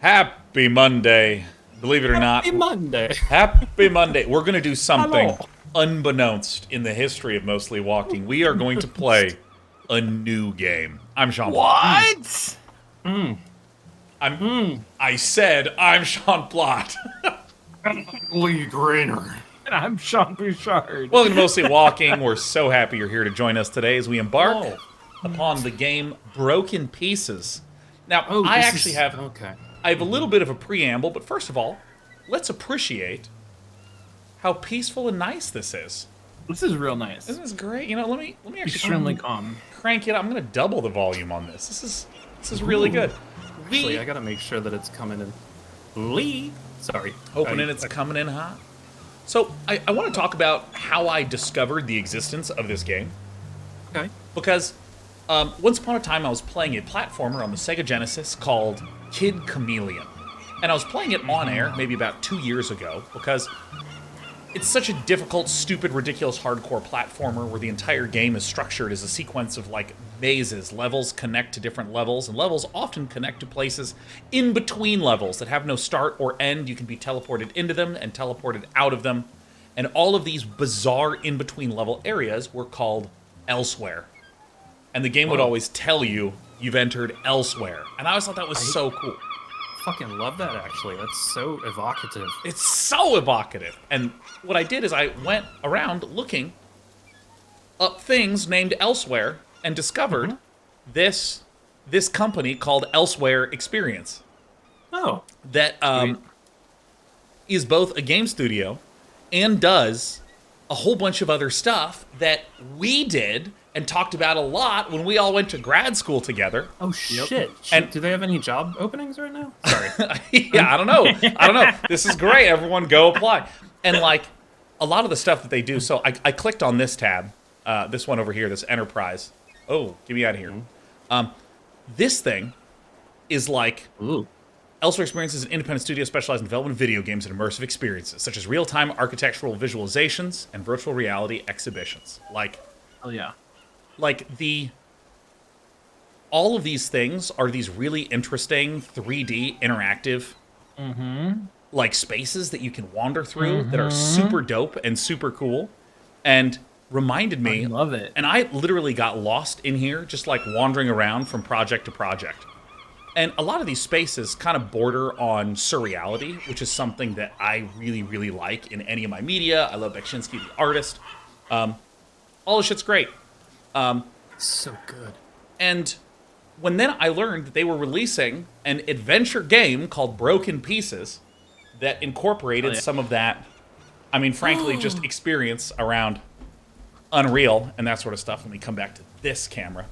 Happy Monday. Believe it or not. Happy Monday. Happy Monday. We're going to do something Hello. unbeknownst in the history of Mostly Walking. We are going to play a new game. I'm Sean Plott. What? I said I'm Sean Plott. Lee Grainer. And I'm Sean Bouchard. Welcome to Mostly Walking. We're so happy you're here to join us today as we embark Oh. upon the game Broken Pieces. Now, I have a little bit of a preamble, but first of all, let's appreciate how peaceful and nice this is. This is real nice. Isn't this great? You know, let me actually Extremely calm. crank it up. I'm going to double the volume on this. This is really good. Actually, I gotta make sure that it's coming in. Lee. Sorry. Hoping it's coming in hot. So, I want to talk about how I discovered the existence of this game. Okay. Because once upon a time, I was playing a platformer on the Sega Genesis called Kid Chameleon. And I was playing it on air maybe about 2 years ago because it's such a difficult, stupid, ridiculous, hardcore platformer where the entire game is structured as a sequence of, like, mazes. Levels connect to different levels, and levels often connect to places in between levels that have no start or end. You can be teleported into them and teleported out of them. And all of these bizarre in-between level areas were called Elsewhere. And the game would always tell you you've entered Elsewhere. And I always thought that was so cool. Fucking love that, actually. That's so evocative. It's so evocative. And what I did is I went around looking up things named Elsewhere and discovered this company called Elsewhere Experience. Oh. That is both a game studio and does a whole bunch of other stuff that we did and talked about a lot when we all went to grad school together. Oh, shit. And- do they have any job openings right now? Sorry. Yeah, I don't know. This is great. Everyone go apply. And, like, a lot of the stuff that they do. So I clicked on this tab, this one over here, this Enterprise. Oh, get me out of here. This thing is like... Ooh. Elsewhere Experience is an independent studio specialized in development of video games and immersive experiences, such as real-time architectural visualizations and virtual reality exhibitions. Oh, yeah. All of these things are these really interesting 3D interactive like spaces that you can wander through that are super dope and super cool, and reminded me. I love it. And I literally got lost in here, just like wandering around from project to project. And a lot of these spaces kind of border on surreality, which is something that I really, really like in any of my media. I love Beksinski, the artist. All this shit's great. So good. And when then I learned that they were releasing an adventure game called Broken Pieces that incorporated some of that, I mean, frankly, just experience around Unreal and that sort of stuff. Let me come back to this camera.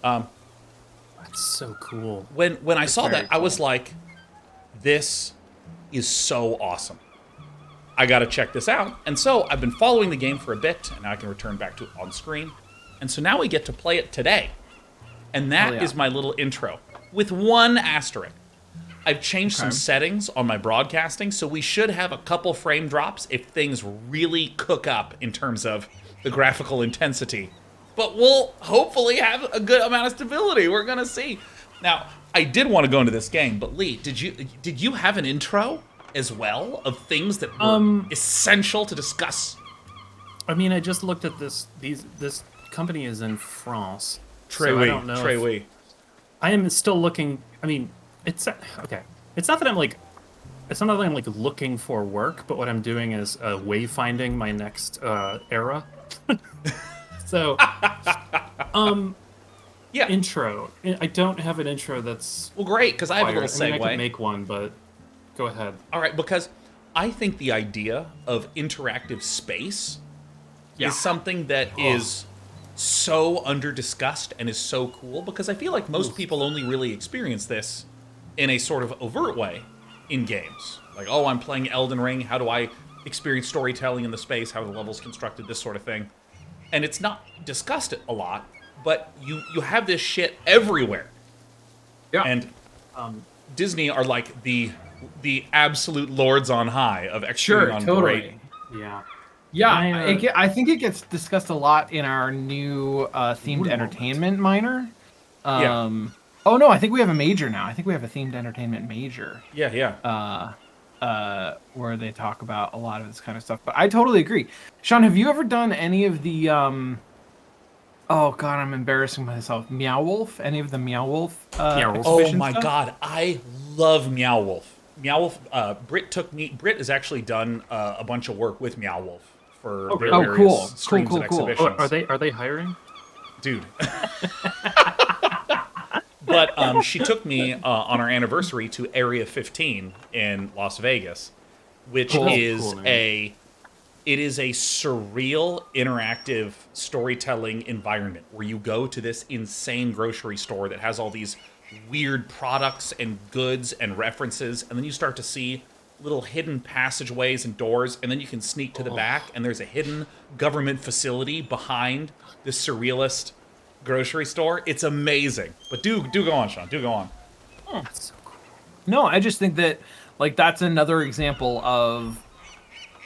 That's so cool. When I saw very that, I was like, this is so awesome. I gotta check this out. And so I've been following the game for a bit, and now I can return back to it on screen. And so now we get to play it today. And that is my little intro, with one asterisk. I've changed some settings on my broadcasting, so we should have a couple frame drops if things really cook up in terms of the graphical intensity. But we'll hopefully have a good amount of stability. We're gonna see. Now, I did want to go into this game, but Lee, did you have an intro as well of things that were essential to discuss? I mean, I just looked at this. This company is in France. Très so I oui, don't know. très oui. I am still looking. I mean, it's okay. It's not that I'm like. It's not that I'm like looking for work, but what I'm doing is wayfinding my next era. So, Yeah. intro. I don't have an intro that's. Well, great, because I have a little I mean, I segue. could make one, but go ahead. All right, because I think the idea of interactive space is something that is so under-discussed and is so cool, because I feel like most people only really experience this in a sort of overt way in games. Like, oh, I'm playing Elden Ring, how do I experience storytelling in the space, how are the levels constructed, this sort of thing. And it's not discussed a lot, but you have this shit everywhere. Yeah. And Disney are like the absolute lords on high of executing on great. Yeah. Yeah, I think it gets discussed a lot in our new themed entertainment minor. Oh no, I think we have a major now. I think we have a themed entertainment major. Yeah. Where they talk about a lot of this kind of stuff. But I totally agree. Sean, have you ever done any of the oh god, I'm embarrassing myself. Meow Wolf? Any of the Meow Wolf Meow Wolf. Oh exhibition my stuff? god, I love Meow Wolf. Meow Wolf. Britt has actually done a bunch of work with Meow Wolf for their Oh, various cool. streams Cool, and cool, cool. exhibitions. Are they hiring? Dude. But she took me on our anniversary to Area 15 in Las Vegas, which Cool. is Cool, man. it is a surreal, interactive storytelling environment where you go to this insane grocery store that has all these weird products and goods and references, and then you start to see little hidden passageways and doors, and then you can sneak to the back, and there's a hidden government facility behind this surrealist grocery store. It's amazing. But do go on, Sean. Do go on. That's so cool. No, I just think that like that's another example of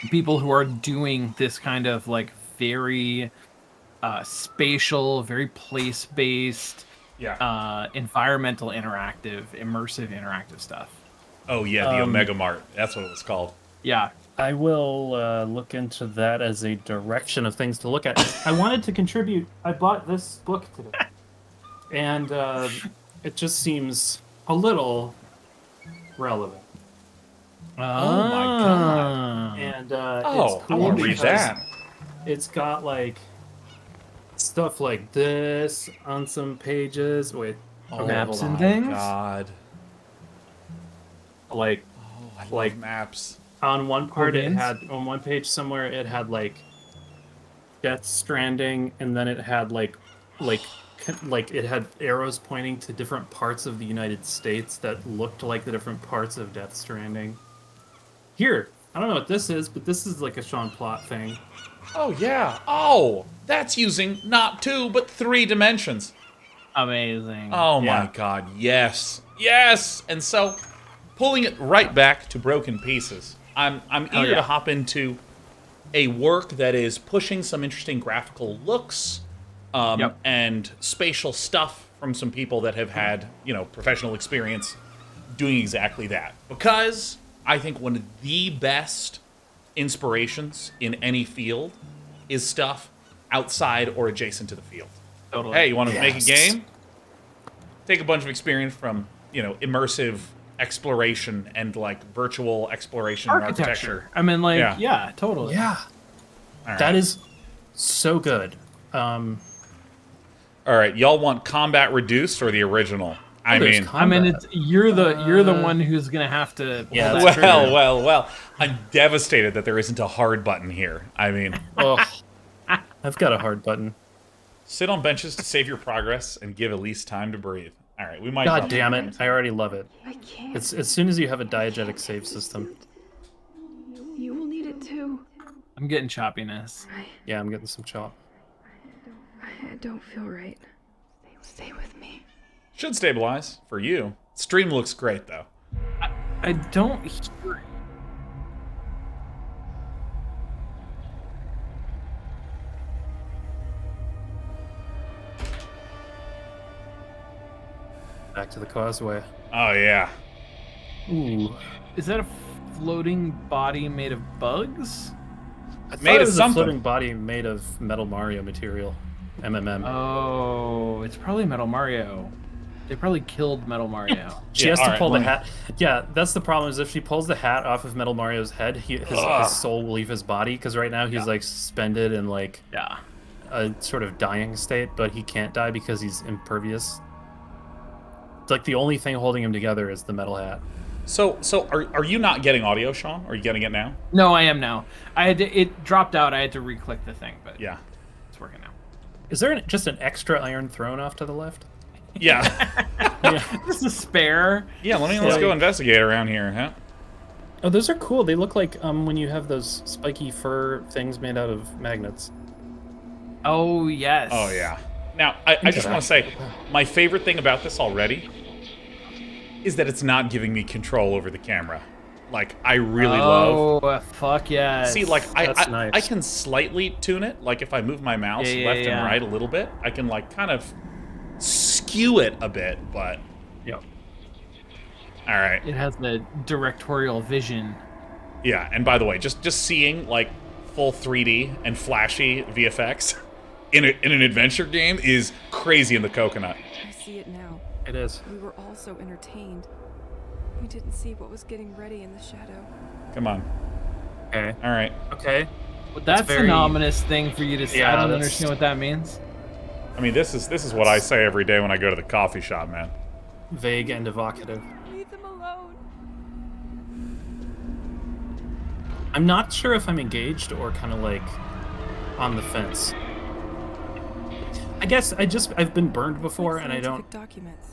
people who are doing this kind of like very spatial, very place-based, Yeah. environmental interactive, immersive interactive stuff. Oh yeah, the Omega Mart. That's what it was called. Yeah. I will look into that as a direction of things to look at. I wanted to contribute. I bought this book today, and it just seems a little relevant. Oh my god. And Oh, it's I cool want to read because that. It's got like stuff like this on some pages. Wait, Oh Maps and my things? god. like Oh, I love Like- maps. on one part it Coordinates? had on one page somewhere it had like Death Stranding, and then it had like it had arrows pointing to different parts of the United States that looked like the different parts of Death Stranding. Here, I don't know what this is, but this is like a Sean Plot thing. Oh yeah. Oh, that's using not 2 but 3 dimensions. Amazing. Oh my Yeah. god, yes. Yes. And so pulling it right back to broken pieces. I'm eager yeah. to hop into a work that is pushing some interesting graphical looks Yep. and spatial stuff from some people that have had, professional experience doing exactly that. Because I think one of the best inspirations in any field is stuff outside or adjacent to the field. Totally. Hey, you want to make a Yes. game? Take a bunch of experience from, immersive exploration and like virtual exploration and architecture. I mean, like, Yeah. yeah, totally. Yeah, All right. that is so good. All right, y'all want combat reduced or the original? I there's mean, I mean, combat. it's you're the one who's gonna have to. Yeah, pull that's that trigger. well. I'm devastated that there isn't a hard button here. I mean, Oh, I've got a hard button. sit on benches to save your progress and give Elise time to breathe. All right, we might. God drop damn points. it! I already love it. I can't. It's as soon as you have a diegetic save system. You will need it too. I'm getting choppiness. Yeah, I'm getting some chop. I don't feel right. Stay with me. Should stabilize for you. Stream looks great though. I don't hear. Back to the causeway. Oh yeah. Ooh. Is that a floating body made of bugs? I thought Made it of was something. a floating body made of Metal Mario material. MMM. Oh, it's probably Metal Mario. They probably killed Metal Mario. She Yeah, has to alright, pull the let me- hat. Yeah, that's the problem. Is if she pulls the hat off of Metal Mario's head, his soul will leave his body. Because right now he's like suspended in like Yeah. a sort of dying state, but he can't die because he's impervious. It's like the only thing holding him together is the metal hat. So are you not getting audio, Sean? Are you getting it now? No, I am now. It dropped out. I had to re-click the thing, but Yeah. it's working now. Is there just an extra iron throne off to the left? Yeah. This is spare. Yeah. Let's go investigate around here, huh? Oh, those are cool. They look like when you have those spiky fur things made out of magnets. Oh yes. Oh yeah. Now I just want to say my favorite thing about this already is that it's not giving me control over the camera. Like I really love. Oh fuck yes. See, like That's I nice. can slightly tune it. Like if I move my mouse Yeah, left yeah. and right a little bit, I can like kind of skew it a bit. But Yep. All right. It has the directorial vision. Yeah, and by the way, just seeing like full 3D and flashy VFX in an adventure game is crazy in the coconut. I see it now. It is. We were all so entertained. We didn't see what was getting ready in the shadow. Come on. Okay. All right. Okay. But that's very- an ominous thing for you to say. Yeah, I don't that's- understand what that means. I mean, this is what I say every day when I go to the coffee shop, man. Vague and evocative. Leave them alone. I'm not sure if I'm engaged or kind of like on the fence. I guess I've been burned before and I don't. Scientific documents.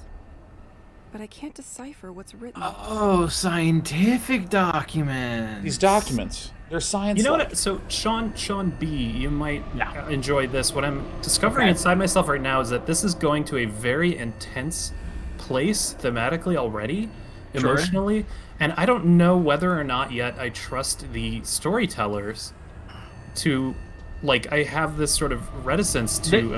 But I can't decipher what's written. Oh, scientific documents. These documents, they're science. You know what? So Sean B, you might Yeah. enjoy this. What I'm discovering Okay. inside myself right now is that this is going to a very intense place thematically already, Sure. emotionally, and I don't know whether or not yet I trust the storytellers to, like, I have this sort of reticence to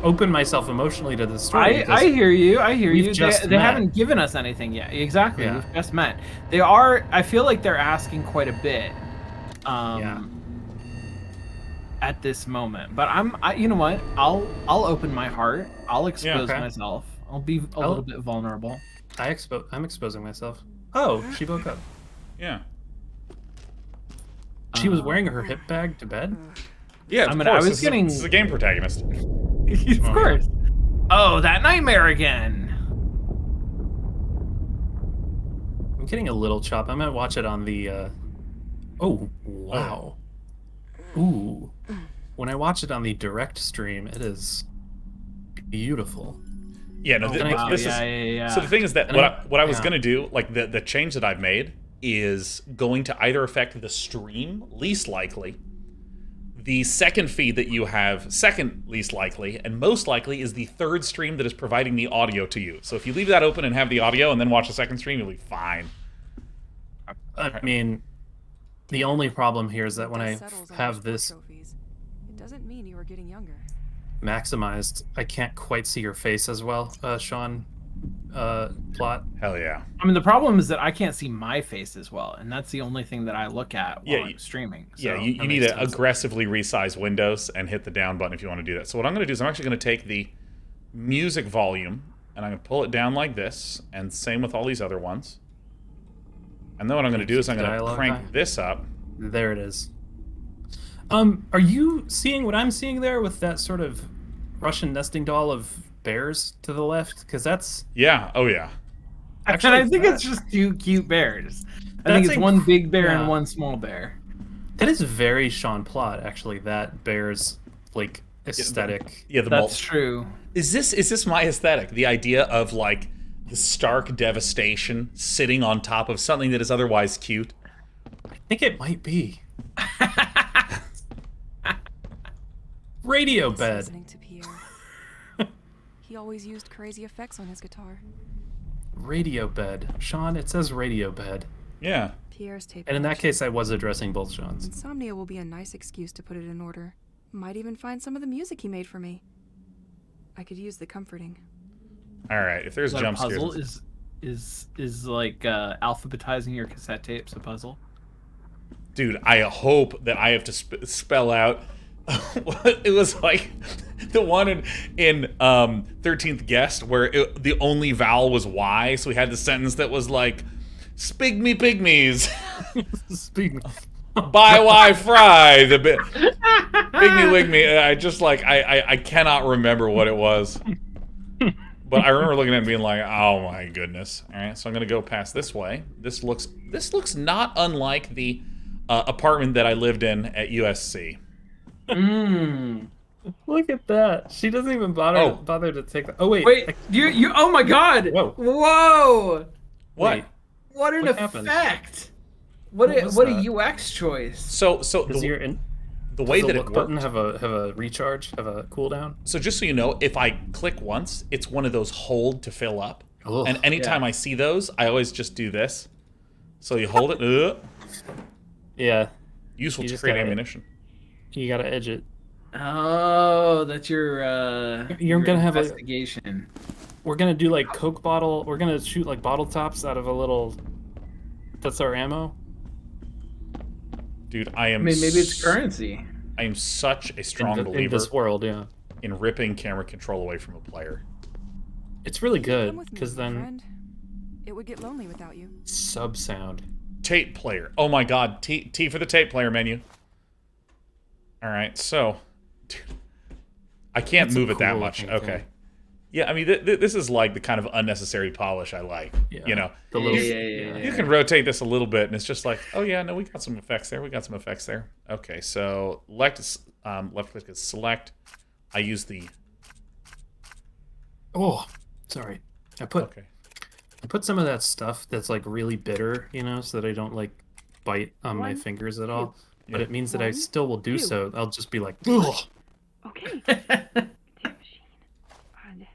open myself emotionally to the story. because I hear you. I hear we've you. just They met. haven't given us anything yet. Exactly. Yeah. We've just met. They are. I feel like they're asking quite a bit. Yeah. At this moment, but you know what? I'll open my heart. I'll expose okay. myself. I'll be a little bit vulnerable. I'm exposing myself. Oh, she woke up. Yeah. She was wearing her hip bag to bed. Yeah. Of I mean, course. I was this getting- is a game protagonist. Of course. Oh, that nightmare again. I'm getting a little chop. I might watch it on the. Oh wow. Ooh. When I watch it on the direct stream, it is beautiful. Yeah. No. wow, This yeah, is. yeah. So the thing is that And what I was yeah. gonna do, like the change that I've made, is going to either affect the stream least likely, the second feed that you have second least likely, and most likely is the third stream that is providing the audio to you. So if you leave that open and have the audio and then watch the second stream, you'll be fine. I mean, the only problem here is that when I Dust settles on have those this trophies. It doesn't mean you are getting younger. maximized, I can't quite see your face as well, Sean. Plot. Hell yeah. I mean, the problem is that I can't see my face as well, and that's the only thing that I look at while Yeah, I'm streaming. So. Yeah, you that need makes to sense. aggressively resize Windows and hit the down button if you want to do that. So what I'm going to do is I'm actually going to take the music volume and I'm going to pull it down like this, and same with all these other ones. And then what I'm going to do is I'm going to Dialogue crank high. this up. There it is. Are you seeing what I'm seeing there with that sort of Russian nesting doll of bears to the left? Because that's Yeah, oh yeah. And I think it's just two cute bears. I think it's one big bear and one small bear. that is very Sean Plot, actually. That bear's like aesthetic. Yeah, the That's true. Is this my aesthetic? The idea of like the stark devastation sitting on top of something that is otherwise cute? I think it might be. Radio It's bed. listening to Pierre. He always used crazy effects on his guitar. Radio bed. Sean, it says radio bed. Yeah. Pierre's tape. And in that collection. case, I was addressing both Sean's. Insomnia will be a nice excuse to put it in order. Might even find some of the music he made for me. I could use the comforting. All right, if there's Is that a jump puzzle? scares. Is like alphabetizing your cassette tapes a puzzle? Dude, I hope that I have to spell out it was like the one in 13th Guest where the only vowel was Y, so we had the sentence that was like, "Spig me pygmies, Speaking. buy Y fry the bit, pig me wig me." I just like I cannot remember what it was, but I remember looking at it and being like, "Oh my goodness!" All right, so I'm gonna go past this way. This looks not unlike the apartment that I lived in at USC. Look at that. She doesn't even bother to take that. Oh wait. Wait, you oh my god! Whoa. Whoa! What? Wait. What an What happened? effect! What was What that? a UX choice. So Does the way does that the it look button works. have a recharge, have a cooldown? So just so you know, if I click once, it's one of those hold to fill up. Ugh, And anytime I see those, I always just do this. So you hold it. Yeah, Useful You to just create gotta- ammunition. you gotta edge it. Oh, that's your You're gonna have a- investigation. we're gonna do like Coke bottle. We're gonna shoot like bottle tops out of a little. That's our ammo. Dude, I am. I mean, maybe it's currency. I am such a strong in believer this world, yeah. in ripping camera control away from a player. It's really Come good with me, because then friend. It would get lonely without you. sub sound. Tape player. Oh my god. T for the tape player menu. Alright, so. Dude, I can't That's a move it that cool much. thing, Okay. too. Yeah, I mean, this is like the kind of unnecessary polish I like. Yeah. You know? The little, You can rotate this a little bit, and it's just like, oh yeah, no, we got some effects there. We got some effects there. Okay, so left click is select. I use the. Oh, sorry. I Okay. put some of that stuff that's like really bitter, you know, so that I don't like bite on my One, fingers at all. But Yeah. it means that I One, still will do two. so. I'll just be like, ugh. Okay. Damn machine.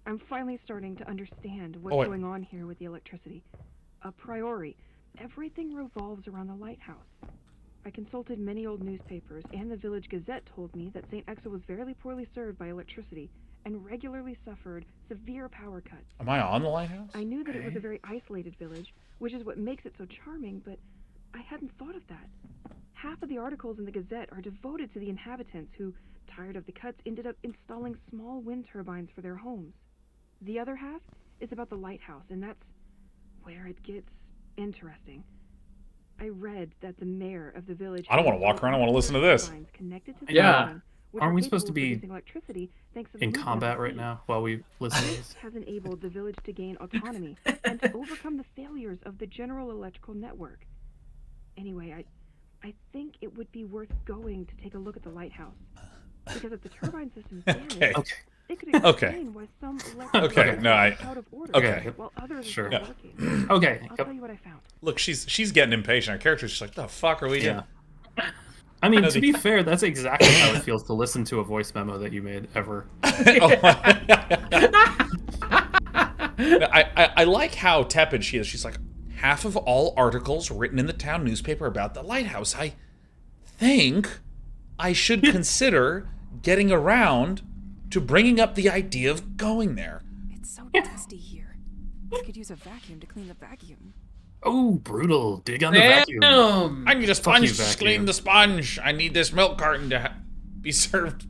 I'm finally starting to understand what's Oh, wait. going on here with the electricity. A priori, everything revolves around the lighthouse. I consulted many old newspapers, and the village gazette told me that St. Exa was very poorly served by electricity and regularly suffered severe power cuts. Am I on the lighthouse? I knew that it was a very isolated village, which is what makes it so charming, but I hadn't thought of that. Half of the articles in the Gazette are devoted to the inhabitants who, tired of the cuts, ended up installing small wind turbines for their homes. The other half is about the lighthouse, and that's where it gets interesting. I read that the mayor of the village... I don't wanna walk around, I wanna listen to this. Connected to the Yeah. turbine, which Aren't are we supposed capable to of be producing electricity thanks to the in movement of combat the right sea. now while we listen to This this. has enabled the village to gain autonomy and to overcome the failures of the general electrical network. Anyway, I think it would be worth going to take a look at the lighthouse. Because if the turbine system fails, Okay. Okay. it could explain why some electrical Okay, no, I- are out of order okay. while others Sure. are Yeah. still working. Okay. I'll Yep. tell you what I found. Look, she's getting impatient. Our character's just like, the fuck are we doing? Yeah. I mean, know to be fair, that's exactly how it feels to listen to a voice memo that you made ever. I like how tepid she is. She's like, half of all articles written in the town newspaper about the lighthouse. I think I should consider getting around to bringing up the idea of going there. It's so dusty here. I could use a vacuum to clean the vacuum. Oh, brutal. Dig on the vacuum. Damn. I need a Fuck you, sponge to vacuum. clean the sponge. I need this milk carton to be served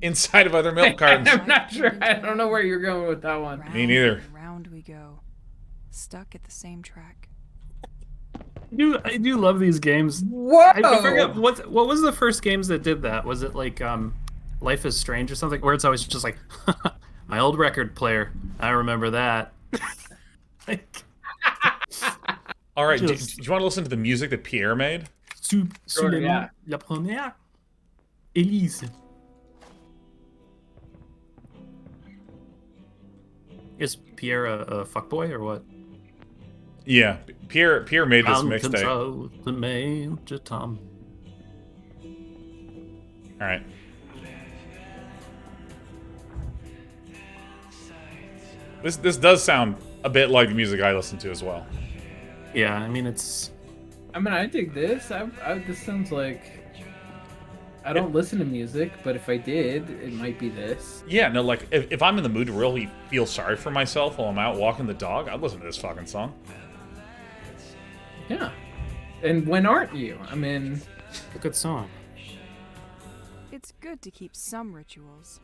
inside of other milk cartons. I'm not sure. I don't know where you're going with that one. Round Me neither. and round we go, stuck at the same track. I do love these games. Whoa! I forget what was the first games that did that? Was it like Life is Strange or something? Where it's always just like my old record player. I remember that. Like, All right, do Just- you want to listen to the music that Pierre made? sous les yeah. mains, la première. Elise. Is Pierre a fuckboy or what? Yeah, Pierre made this Can't mixtape. control the Major Tom. All right. This does sound a bit like the music I listen to as well. Yeah, I mean it's I mean, I dig this. This sounds like... I don't listen to music, but if I did, it might be this. Yeah, no, like if I'm in the mood to really feel sorry for myself while I'm out walking the dog, I'd listen to this fucking song. Yeah. And when aren't you? I mean... a good song. It's good to keep some rituals.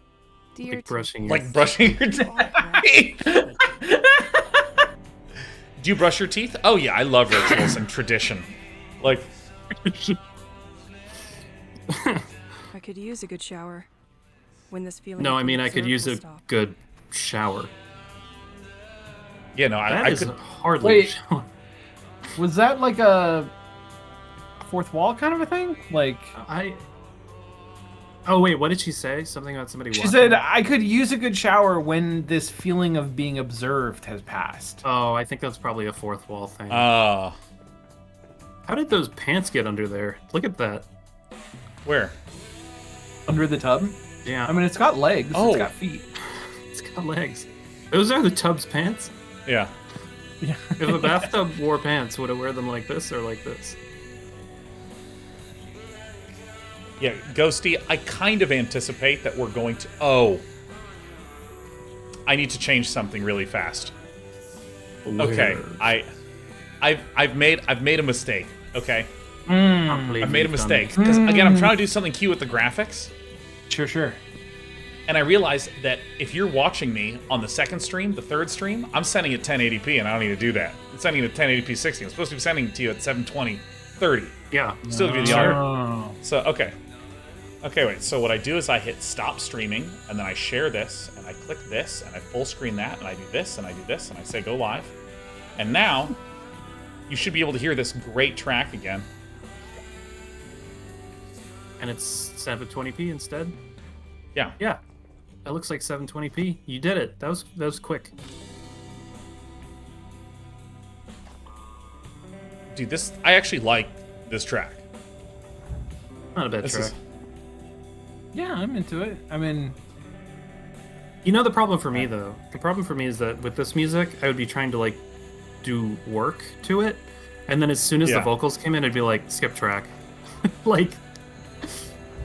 Dear Like brushing your Like brushing your teeth. Do you brush your teeth? Oh yeah, I love rituals and tradition. Like, I could use a good shower. When this feeling No, of I mean being I could observed use will a stop. good shower. yeah, no, That I is could. hardly Wait. a shower. Was that like a fourth wall kind of a thing? Like... Oh wait, what did she say? Something about somebody She walking? said, I could use a good shower when this feeling of being observed has passed. Oh, I think that's probably a fourth wall thing. Where? How did those pants get under there? Look at that. Under the tub? Yeah, I mean, it's got legs. Oh. It's got feet. it's got legs. Those are the tub's pants. Yeah. Yeah. If a bathtub wore pants, would it wear them like this or like this? Yeah, Ghosty, I kind of anticipate that we're going to... Oh. I need to change something really fast. Okay, I've made a mistake. Okay, I've made a mistake because again, I'm trying to do something cute with the graphics. Sure. And I realized that if you're watching me on the second stream, the third stream, I'm sending it 1080p, and I don't need to do that. I'm sending it at 1080p 60. I'm supposed to be sending it to you at 720 30. Yeah. Still give you the honor. So, okay, wait. So what I do is I hit stop streaming, and then I share this, and I click this, and I full screen that, and I do this, and I do this, and I say go live. And now, you should be able to hear this great track again. And it's 720p instead? Yeah. Yeah. That looks like 720p. You did it. That was quick. Dude, I actually like this track. Not a bad This track. is- Yeah, I'm into it. I mean, You know the problem for me though? The problem for me is that with this music, I would be trying to like do work to it, and then as soon as the Yeah. vocals came in, I'd be like, skip track. Like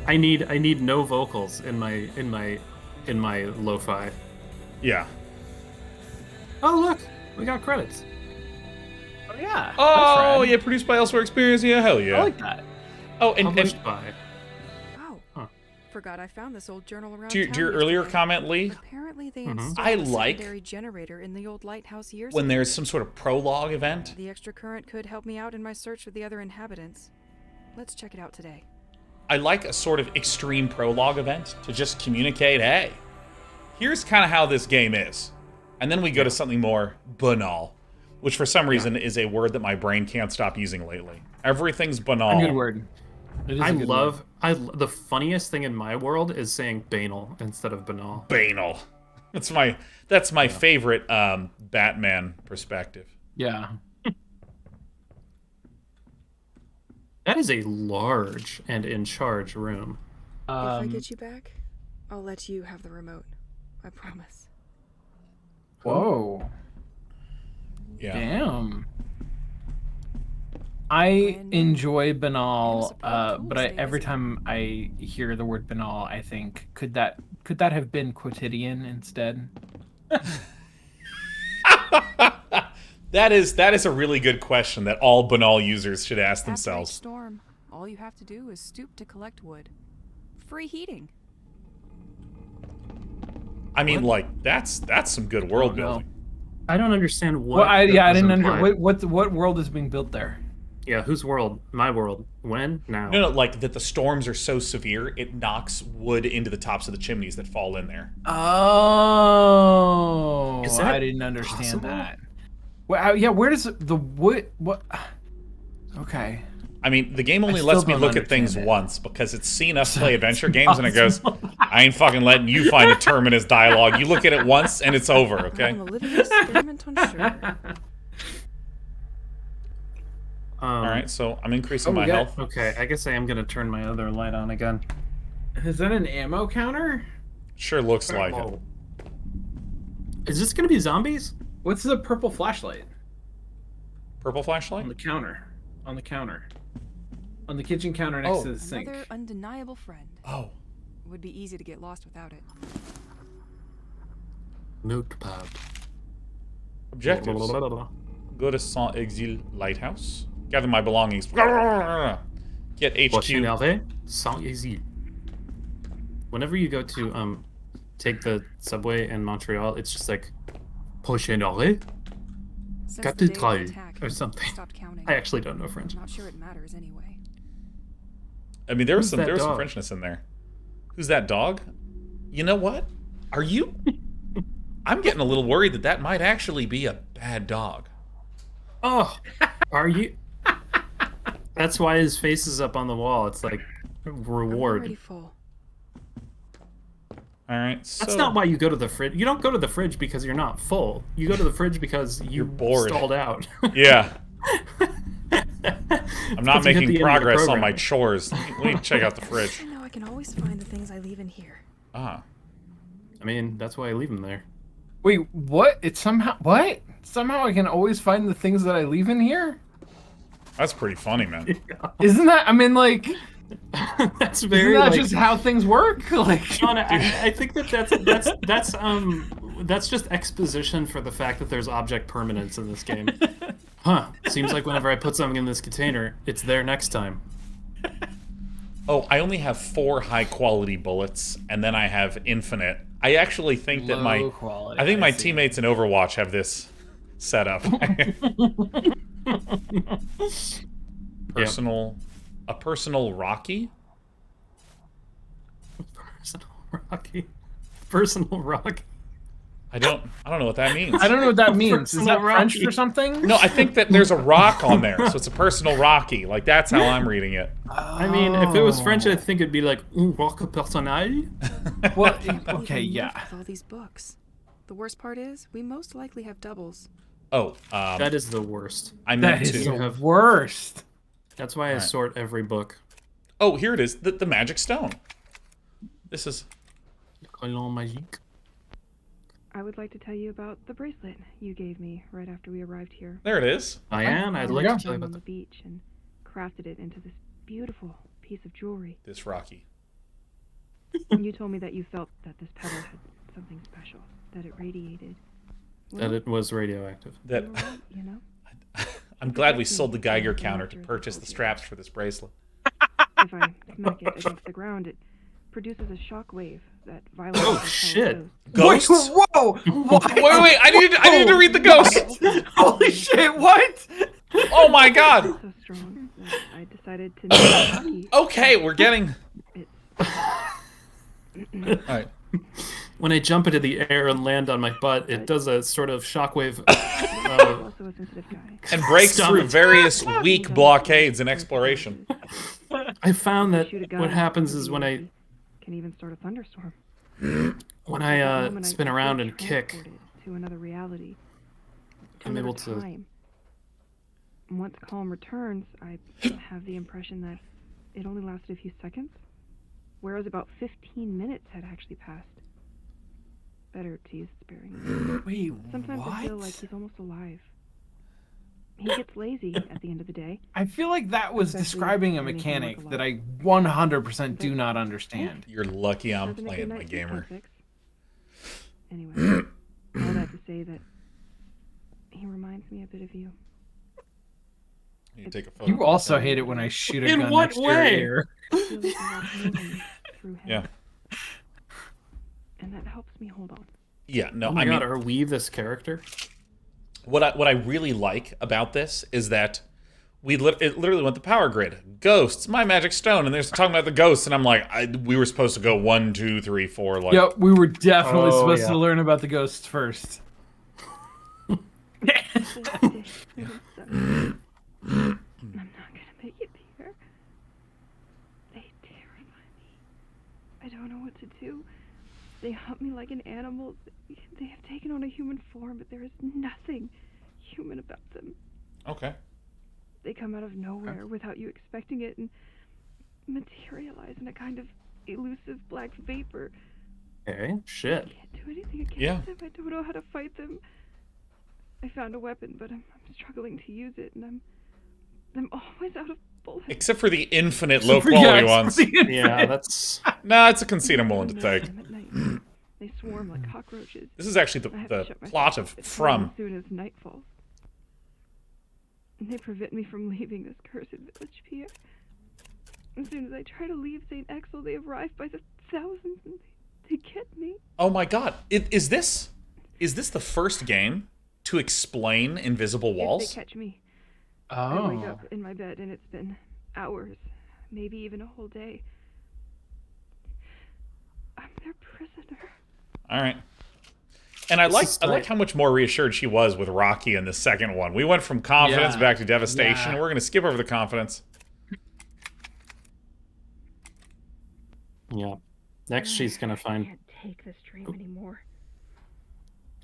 I need no vocals in my lo-fi. Yeah. Oh look, we got credits. oh yeah. Oh, that's rad. yeah, produced by Elsewhere Experience. Yeah, hell yeah. I like that. Oh, and Published by. Oh, Huh. forgot I found this old journal around to your, town to your earlier yesterday. comment, Lee, Apparently they Mhm. installed I a like secondary generator in the old lighthouse years when ago. there's some sort of prologue event, The extra current could help me out in my search for the other inhabitants. Let's check it out today. I like a sort of extreme prologue event to just communicate, hey, here's kind of how this game is. And then we go to something more banal, which for some reason is a word that my brain can't stop using lately. Everything's banal. A good word. It is I a good love the funniest thing in my world is saying banal instead of banal. Banal. That's my favorite Batman perspective. word. Yeah. That is a large and in charge room. If I get you back, I'll let you have the remote. I promise. Whoa. Yeah. Damn. I enjoy banal, surprised but Wednesday every was- time I hear the word banal, I think could that have been quotidian instead? That is a really good question that all banal users should ask After each themselves. storm, all you have to do is stoop to collect wood. Free heating. I mean, like that's some good world Oh, no. building. I don't understand what. Well, I that didn't was understand. implied. What world is being built there? Yeah, whose world? My world. When? Now. No, like that the storms are so severe it knocks wood into the tops of the chimneys that fall in there. Oh, Is that I didn't understand possible? that. Well, yeah, where does the wood? What? Okay. I mean, the game only still lets me don't look at things understand it. once because it's seen us play adventure games and it goes, I ain't fucking letting you find a terminus dialogue. You look at it once and it's over, okay? I'm a living experiment on sugar. All right, so I'm increasing Oh, we my got- health. Okay, I guess I am gonna turn my other light on again. Is that an ammo counter? Sure looks like it. Oh. Is this gonna be zombies? What's the purple flashlight Purple on flashlight? the counter? On the counter. On the kitchen counter next Oh. to the sink. Another undeniable friend. Oh, Would be easy to get lost without it. Notepad. objectives. Go to Saint Exil Lighthouse. Gather my belongings. Get HQ. Prochain sans exil. Whenever you go to take the subway in Montreal, it's just like prochain arrêt Since Quatre the day of the trailles attack, or something. I stopped counting. I actually don't know French. Not sure it matters anyway. I mean, there was Who's that some dog? Frenchness in there. Who's that dog? You know what? Are you? I'm getting a little worried that might actually be a bad dog. Oh, are you? That's why his face is up on the wall. It's like I'm reward. already full. All right, so That's not why you go to the fridge. You don't go to the fridge because you're not full. You go to the fridge because you You're bored. stalled out. Yeah, I'm not Because you hit the end making of the progress on program. my chores. Let me check out the fridge. I know I can always find the things I leave in here. Ah, I mean, that's why I leave him there. Wait, what? It's somehow what? Somehow I can always find the things that I leave in here? that's pretty funny, man. Isn't that? I mean, like, That's isn't very that like. just how things work? Like, Sean, I think that's That's just exposition for the fact that there's object permanence in this game. Huh. Seems like whenever I put something in this container, it's there next time. Oh, I only have 4 high-quality bullets, and then I have infinite. I actually think that Low quality, I think my see. teammates in Overwatch have this set up. A personal Rocky? Personal Rocky. I don't know what that means. I don't know what that means. Is that Personal French Rocky. or something? No, I think that there's a rock on there, so it's a personal Rocky. Like, that's how I'm reading it. I mean, if it was French, I think it'd be like un rock personnel. Well, Can't okay, even yeah. live with all these books. The worst part is, we most likely have doubles. Oh, That is the worst. I That meant is to. the worst. That's why I sort every book. Oh, here it is. The magic stone. This is... Colon magique. I would like to tell you about the bracelet you gave me right after we arrived here. There it is. Diane, I'd There like we to go. tell you On about the that. beach and crafted it into this beautiful piece of jewelry. This Rocky. And you told me that you felt that this pebble had something special, that it radiated. That it was radioactive. That You were right, you know? I'm glad we sold the Geiger counter to purchase the straps for this bracelet. If I smack it against the ground, it produces a shock wave that violently Oh, repels shit. ghosts. Ghosts? Wait, whoa! What? Wait, I need to read the ghost. Holy shit! What? Oh my god. So strong that I decided to name Rocky. Okay, we're getting... It's Alright. When I jump into the air and land on my butt, it does a sort of shockwave. also a sensitive guy. And breaks Stop through it. various weak blockades in exploration. I found that Shoot a gun what happens with is the when I easy. Can even start a thunderstorm. when At that I moment, spin feel around and kick, transported to another reality. To I'm another able to- time. And once calm returns, I have the impression that it only lasted a few seconds, whereas about 15 minutes had actually passed. Better to use sparingly. Wait, Sometimes what? I feel like he's almost alive. He gets lazy at the end of the day. I feel like that was Especially describing a when they can mechanic work a that lot. I 100% do not understand. You're lucky I'm Doesn't it playing get my nice gamer. sleep, Anyway, all that to say that he reminds me a bit of you. You take a photo. You also hate it when I shoot a In gun what next to your way? ear. I feel like I watch movies through him. Yeah. And that helps me hold on. Yeah, no, oh my I mean, god, are we this character? what I really like about this is that it literally went the power grid. Ghosts, my magic stone, and they're talking about the ghosts, and I'm like, we were supposed to go 1, 2, 3, 4. Like, Yep, we were definitely Oh, supposed yeah. to learn about the ghosts first. I'm not gonna make it here. They terrify me. I don't know what to do. They hunt me like an animal. They have taken on a human form, but there is nothing human about them. okay. They come out of nowhere without you expecting it and materialize in a kind of elusive black vapor. Okay, I shit. can't do anything against Yeah. them. I don't know how to fight them. I found a weapon, but I'm struggling to use it, and I'm always out of bullets. Except for the infinite low quality ones. Yeah, that's Nah, it's a conceit I'm willing to take. At night. They swarm like cockroaches. This is actually I have to the shut myself plot up of at home From. as soon as night falls. And they prevent me from leaving this cursed village, Pierre. As soon as I try to leave St. Exel, they arrive by the thousands and they get me. Oh my god. Is this the first game to explain invisible If walls? they catch me, I wake Oh. up in my bed and it's been hours, maybe even a whole day. I'm their prisoner. All right. And I like how much more reassured she was with Rocky in the second one. We went from confidence Yeah. back to devastation. Yeah. We're going to skip over the confidence. yeah. Next, she's gonna I find can't take this dream anymore.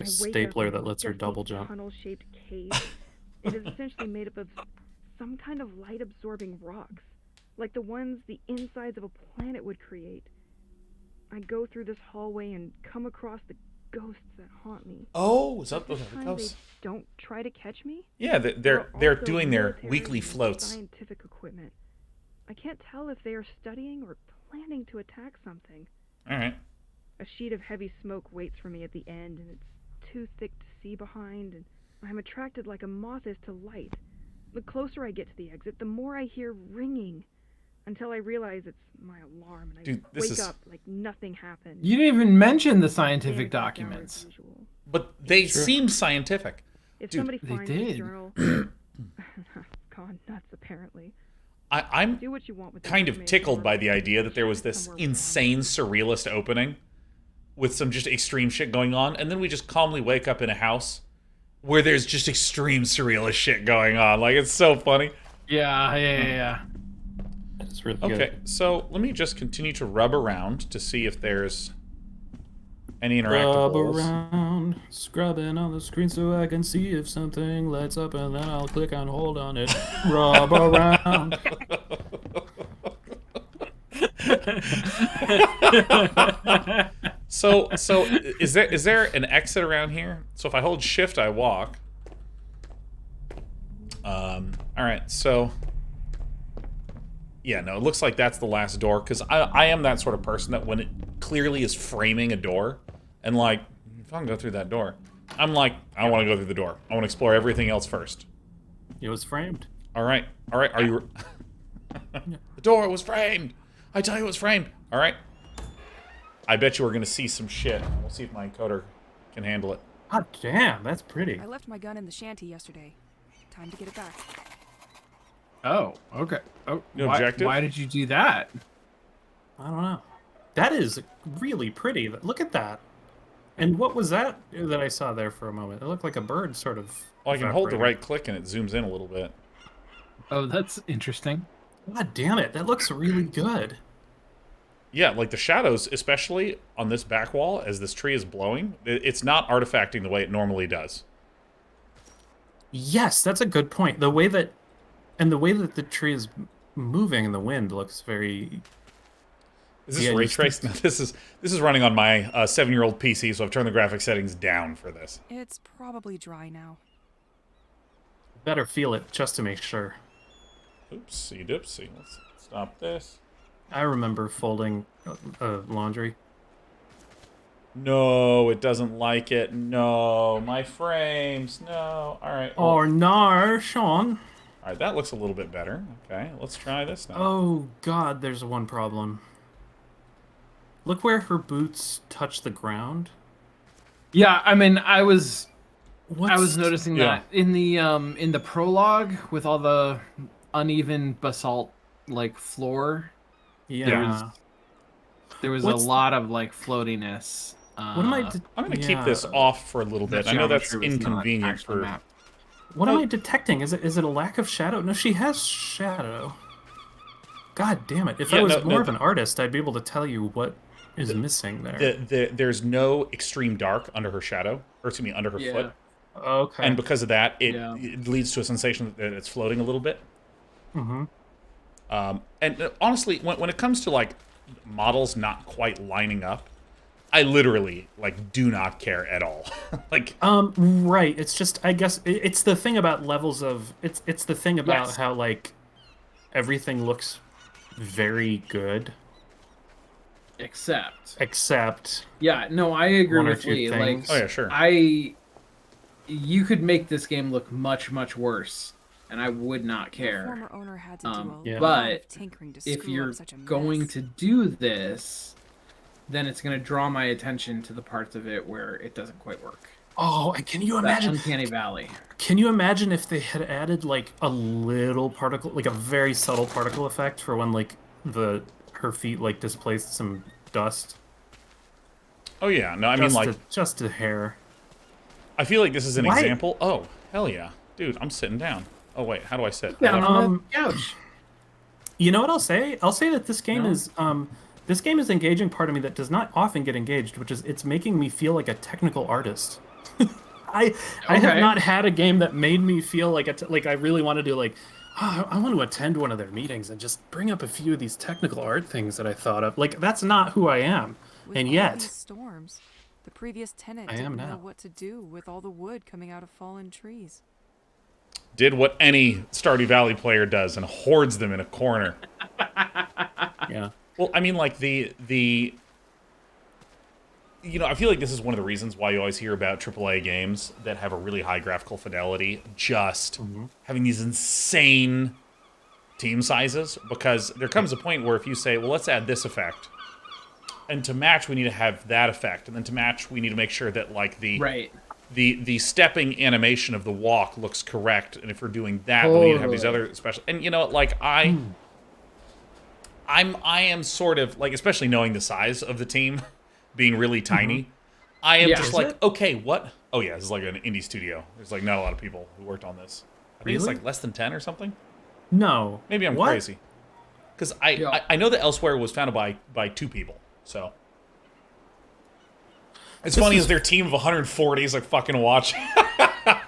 a I wake up stapler in that this lets her dusty, double jump. tunnel-shaped cave. It is essentially made up of some kind of light-absorbing rocks, like the ones the insides of a planet would create. I go through this hallway and come across the ghosts that haunt me. Oh, is that This those are the time ghosts? they don't try to catch me. Yeah, they're also doing their military weekly and floats. Scientific equipment. I can't tell if they are studying or planning to attack something. All right. A sheet of heavy smoke waits for me at the end, and it's too thick to see behind, and I'm attracted like a moth is to light. The closer I get to the exit, the more I hear ringing, until I realize it's my alarm, and I Dude, this wake is- up like nothing happened. You didn't even mention the Stand scientific back hour as documents. usual. But they Sure. seem scientific. If Dude, somebody they finds the did. journal, gone nuts apparently. I'm Do what you want with the kind of information, tickled by the Mark. idea that there was this insane surrealist opening with some just extreme shit going on, and then we just calmly wake up in a house where there's just extreme surrealist shit going on. Like, it's so funny. Yeah. It's really Okay, good. so let me just continue to rub around to see if there's any Rub interactables. around, scrubbing on the screen so I can see if something lights up, and then I'll click and hold on it. Rub around. So is there an exit around here? So if I hold shift, I walk. All right, so yeah, no, it looks like that's the last door, because I am that sort of person that when it clearly is framing a door, and like, if I can go through that door, I'm like, I don't want to go through the door. I want to explore everything else first. It was framed. All right, are you... The door was framed! I tell you it was framed! All right. I bet you we're going to see some shit. We'll see if my encoder can handle it. God damn, that's pretty. I left my gun in the shanty yesterday. Time to get it back. Oh, okay. Oh, No objective? why did you do that? I don't know. That is really pretty. Look at that. And what was that I saw there for a moment? It looked like a bird sort of. Oh, I can hold the evaporated. right click and it zooms in a little bit. Oh, that's interesting. God damn it, that looks really good. Yeah, like the shadows, especially on this back wall as this tree is blowing, it's not artifacting the way it normally does. Yes, that's a good point. The way that the tree is moving in the wind looks very. Is this Yeah, ray you- traced? No, this is running on my 7-year-old PC, so I've turned the graphic settings down for this. It's probably dry now. Better feel it just to make sure. Oopsie doopsie. Let's stop this. I remember folding laundry. No, it doesn't like it. No, my frames. No. All right. well- Oh no, Sean. All right, that looks a little bit better. Okay, let's try this now. Oh God, there's one problem. Look where her boots touch the ground. Yeah, I mean, I was What's... noticing Yeah. that in the prologue with all the uneven basalt like floor. Yeah. There was What's- a lot of like floatiness. What am I? I'm going to keep this off for a little bit. I know that's inconvenient for... What am I detecting? Is it a lack of shadow? No, she has shadow. God damn it! If I Yeah, was no, more no. of an artist, I'd be able to tell you what is missing there. There's no extreme dark under her shadow, or excuse me, under her Yeah. foot. Okay. And because of that, Yeah. it leads to a sensation that it's floating a little bit. Mm-hmm. And honestly, when it comes to like models not quite lining up, I literally like do not care at all. Like, Right. It's just, I guess, it's the thing about levels of. It's the thing about Yes. how like everything looks very good, except Yeah, no, I agree one or with two Lee. Like, things. oh yeah, sure. you could make this game look much, much worse, and I would not The care. former owner had to do a Yeah. lot of But tinkering to If screw you're up such a going mess. to do this, then it's going to draw my attention to the parts of it where it doesn't quite work. oh, and can you That imagine? uncanny valley. Can you imagine if they had added like a little particle, like a very subtle particle effect for when like her feet like displaced some dust? Oh yeah, no, I mean like just a hair. I feel like this is an Why- example. Oh hell yeah, dude, I'm sitting down. Oh wait, how do I sit? Down I on Um, the couch. You know what I'll say? I'll say that this game No? is this game is engaging part of me that does not often get engaged, which is it's making me feel like a technical artist. I have Okay. not had a game that made me feel like like I really wanted to like oh, I want to attend one of their meetings and just bring up a few of these technical art things that I thought of. Like that's not who I am. With And all yet these storms, the previous tenant I am didn't know now. what to do with all the wood coming out of fallen trees. did what any Stardew Valley player does and hoards them in a corner. yeah. Well, I mean, like the you know, I feel like this is one of the reasons why you always hear about AAA games that have a really high graphical fidelity, just having these insane team sizes, because there comes a point where if you say, well, let's add this effect, and to match, we need to have that effect, and then to match, we need to make sure that, like, the stepping animation of the walk looks correct, and if we're doing that, we need to have these other special... And, you know, like, I am sort of, like, especially knowing the size of the team, being really tiny, I am just like, okay, what? Oh, yeah, this is like an indie studio. There's, like, not a lot of people who worked on this. I think it's, like, less than 10 or something. No. Maybe I'm crazy. Because I know that Elsewhere was founded by 2 people, so... It's funny as their team of 140 is, like, fucking watching.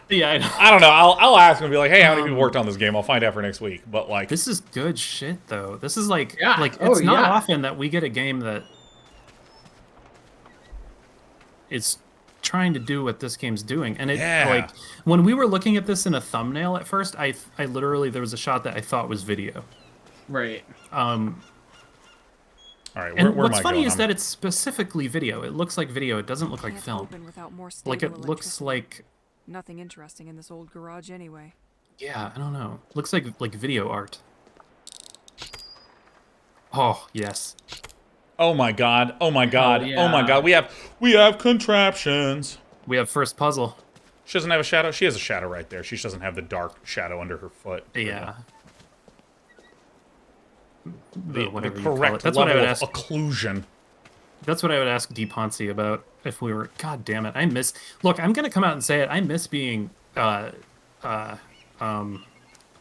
Yeah, I know. I don't know. I'll ask them and be like, hey, how many people worked on this game? I'll find out for next week. But, like... This is good shit, though. This is, like... it's not often that we get a game that... is trying to do what this game's doing, and it like when we were looking at this in a thumbnail at first, I literally there was a shot that I thought was video. Right. All right. And what's funny is that it's specifically video. It looks like video. It doesn't look like Can't film. open without more Like stable it looks electricity. like Nothing interesting in this old garage anyway. I don't know. Looks like video art. Oh yes. Oh my god! Oh my god! Hell Oh my yeah. god! We have contraptions. We have first puzzle. She doesn't have a shadow. She has a shadow right there. She just doesn't have the dark shadow under her foot. Yeah. The Whatever you call correct it. That's what I level would of ask. occlusion. That's what I would ask DePonce about if we were. God damn it! I miss. Look, I'm gonna come out and say it. I miss being Can I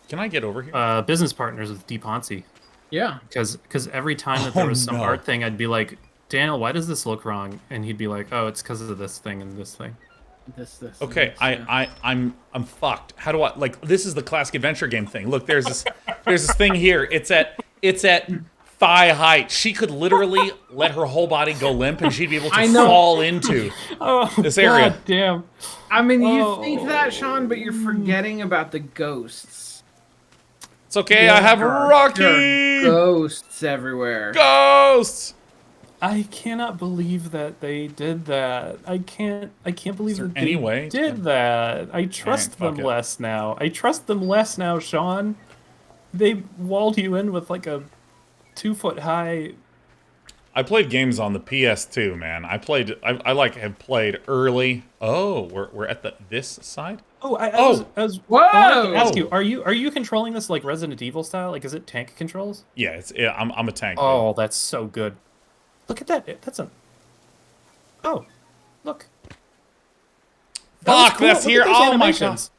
get over here? business partners with DePonce. Yeah. Because every time that there was some no. art thing, I'd be like, Daniel, why does this look wrong? And he'd be like, oh, it's because of this thing and this thing. This. Okay, yeah. I'm fucked. How do I like? This is the classic adventure game thing. Look, there's this thing here. It's at thigh height. She could literally let her whole body go limp, and she'd be able to fall into this area. God damn. I mean, you think that, Sean, but you're forgetting about the ghosts. It's okay. I have There Rocky. are ghosts everywhere. Ghosts. I cannot believe that they did that. I can't believe there that any they way did that. I trust fuck them it. less now. I trust them less now, Sean. They walled you in with like a 2-foot high. I played games on the PS2, man. I have played early. Oh, we're at this side. Oh, I was Whoa! I wanted to ask you, are you controlling this like Resident Evil style? Like, is it tank controls? Yeah, I'm a tank. Oh, that's so good. Look at that. That's a. Oh, look. That was Fuck, cool. that's Look here. at those Oh my god. animations.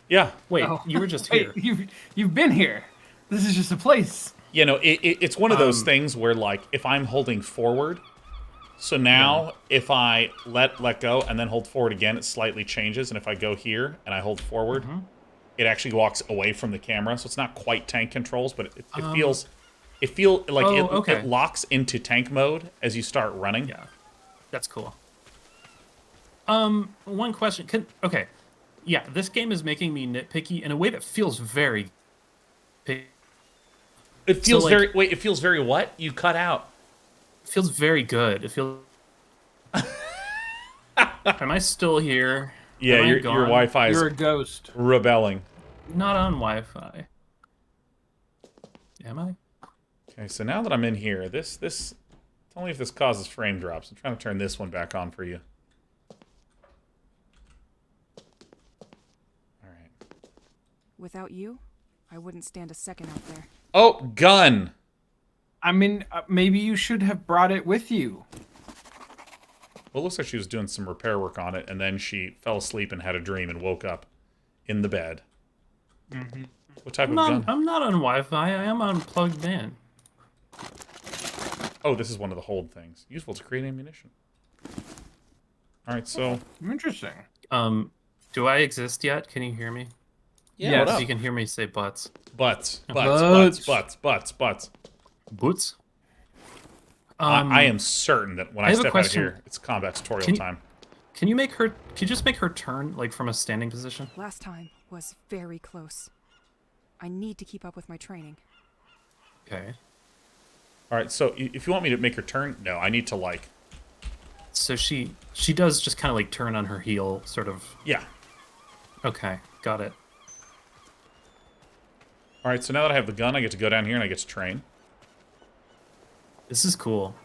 Yeah. Wait, Oh. you were just Wait, here. you've been here. This is just a place. You know, it's one of those things where, like, if I'm holding forward, so now if I let go and then hold forward again, it slightly changes. And if I go here and I hold forward, it actually walks away from the camera. So it's not quite tank controls, but it feels like it locks into tank mode as you start running. Yeah, that's cool. One question. Yeah, this game is making me nitpicky in a way that feels very. It feels like- very. Wait, it feels very what? You cut out. It feels very good. It feels. Am I still here? Yeah, Am I your gone? Wi-Fi is You're a ghost. rebelling. Not on Wi-Fi. Am I? Okay, so now that I'm in here, this tell me if this causes frame drops. I'm trying to turn this one back on for you. All right. Without you, I wouldn't stand a second out there. Oh, gun. I mean, maybe you should have brought it with you. Well, it looks like she was doing some repair work on it, and then she fell asleep and had a dream and woke up in the bed. What type of gun? I'm not on Wi-Fi. I am unplugged in. Oh, this is one of the hold things. Useful to create ammunition. All right, so Interesting. Do I exist yet? Can you hear me? yeah, Yes. what So up? you can hear me say butts. Butts. Butts. Boots? I am certain that when I have a step out of question. here, it's combat tutorial Can you- time. Can you just make her turn like from a standing position? Last time was very close. I need to keep up with my training. Okay. All right, so if you want me to make her turn, no, I need to like. So she does just kind of like turn on her heel, sort of. Yeah. Okay, got it. All right, so now that I have the gun, I get to go down here and I get to train. This is cool.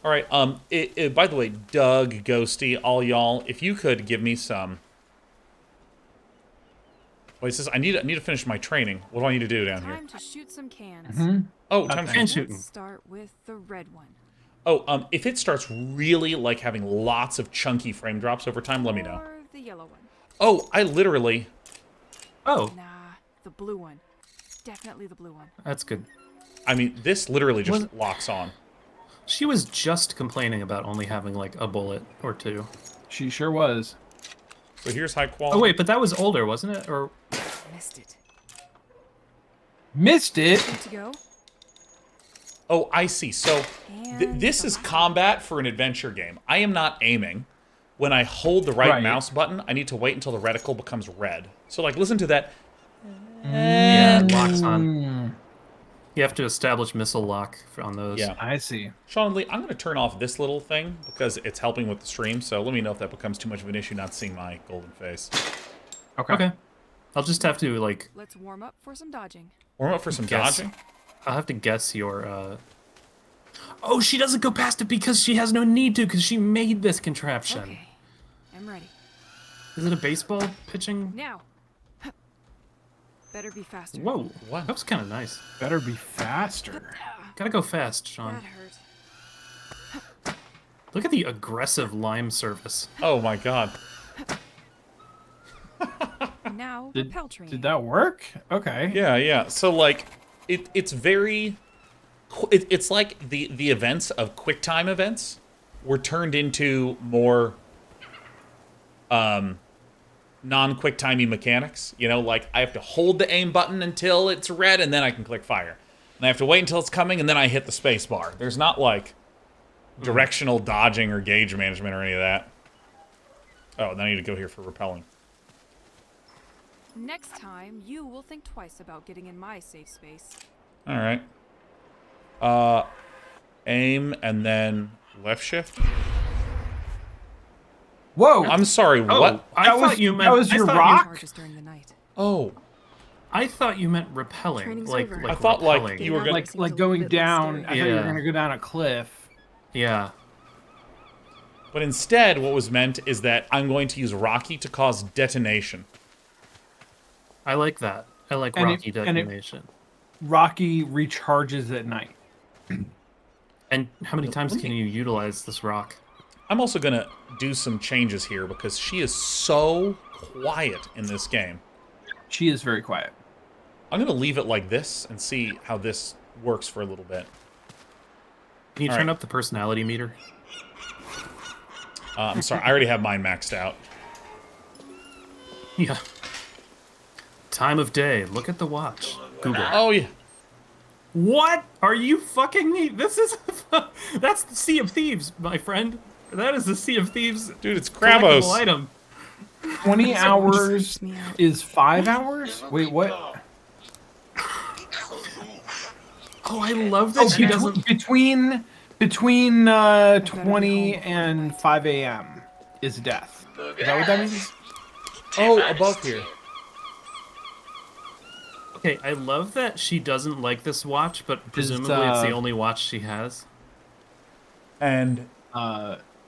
All right, by the way, Doug, Ghosty, all y'all, if you could give me some... Wait, it says I need to finish my training. What do I need to do down here? Time to shoot some cans. Oh, time to Can shoot. shooting. Let's start with the red one. Oh, if it starts really, like, having lots of chunky frame drops over time, let me know. Or the yellow one. Oh, I literally... Oh, Nah, the blue one. Definitely the blue one. that's good. I mean, this literally just Was- locks on. She was just complaining about only having like a bullet or two. She sure was. So here's high quality. Oh wait, but that was older, wasn't it? Or Missed it. Missed it. Good to go. Oh, I see. So And this the is last combat for an adventure game. I am not aiming. When I hold the right Right. mouse button, I need to wait until the reticle becomes red. So, like, listen to that. yeah, it locks on. You have to establish missile lock on those. Yeah. I see. Sean and Lee, I'm going to turn off this little thing because it's helping with the stream. So let me know if that becomes too much of an issue not seeing my golden face. Okay. Okay. I'll just have to like Let's warm up for some dodging. Warm up for some Guess. dodging. I'll have to guess your Oh, she doesn't go past it because she has no need to because she made this contraption. Okay, I'm ready. Is it a baseball pitching? Now. Better be faster. Whoa. What? That was kind of nice. Better be faster. Gotta go fast, Sean. That hurt. Look at the aggressive lime service. Oh my god. Now Did, repel training. did that work? Okay. Yeah, yeah. So like, it's very, it's like the events of QuickTime events were turned into more non-QuickTimey mechanics. You know, like I have to hold the aim button until it's red, and then I can click fire. And I have to wait until it's coming, and then I hit the space bar. There's not like directional dodging or gauge management or any of that. Oh, then I need to go here for repelling. Next time, you will think twice about getting in my safe space. All right. Aim and then left shift. Whoa. I'm sorry. Oh, What? I That thought was- you meant that was I your thought you- rock? Charges during the night. Oh, I thought you meant repelling. Training's Like, over. like I thought, like, repelling. you were gonna- like going down. I thought you were Yeah. gonna go down a cliff. Yeah. but instead, what was meant is that I'm going to use Rocky to cause detonation. I like that. I like And it- Rocky and it- detonation. Rocky recharges at night. And how many times can you utilize this rock? I'm also gonna do some changes here because she is so quiet in this game. She is very quiet. I'm gonna leave it like this and see how this works for a little bit. Can you All turn right. up the personality meter? I'm sorry, I already have mine maxed out. Yeah. Time of day. Look at the watch. Google. Oh yeah. What? Are you fucking me? This is that's the Sea of Thieves, my friend. That is the Sea of Thieves Dude, it's collectible Krabos. item. 20 hours Freaks me out. is 5 hours? Wait, what? Oh, I love that she doesn't. Between 20 and 5 a.m. is death. Is that what that means? Oh, above here. Okay, I love that she doesn't like this watch, but presumably it's the only watch she has. And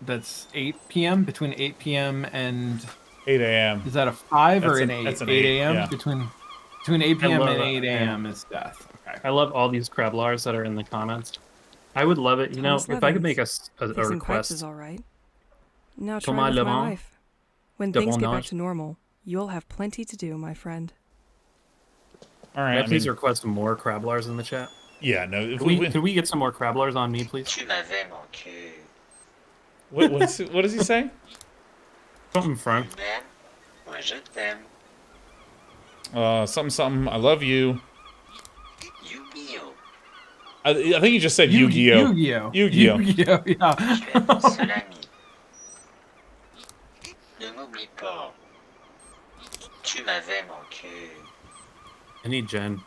That's 8 p.m. Between 8 p.m. and 8 a.m. is that a 5 or That's an an- 8? that's an 8 8, a.m. yeah. Between 8 p.m. love and that, 8 yeah. a.m. is death. Okay. I love all these Krablars that are in the comments. I would love it. You know, Thomas if I could make Levins. a Fixing crepes request. is all right. Now Thomas try with my Levin. life. When Double things get back notch. to normal, you'll have plenty to do, my friend. All Can right. I I please mean, request more Krablars in the chat? yeah. No. If Could we get some more Krablars on me, please? Tu m'avais manqué. what does he say? Something, Frank. Tu m'aimes? Moi je t'aime. Something. I love you. Yu-Gi-Oh! I think he just said Yu-Gi-Oh. Yu-Gi-Oh. Yu-Gi-Oh. Yu-Gi-Oh, yeah. Tu es mon seul ami. Ne m'oublie pas. Tu m'avais manqué. I need Jen.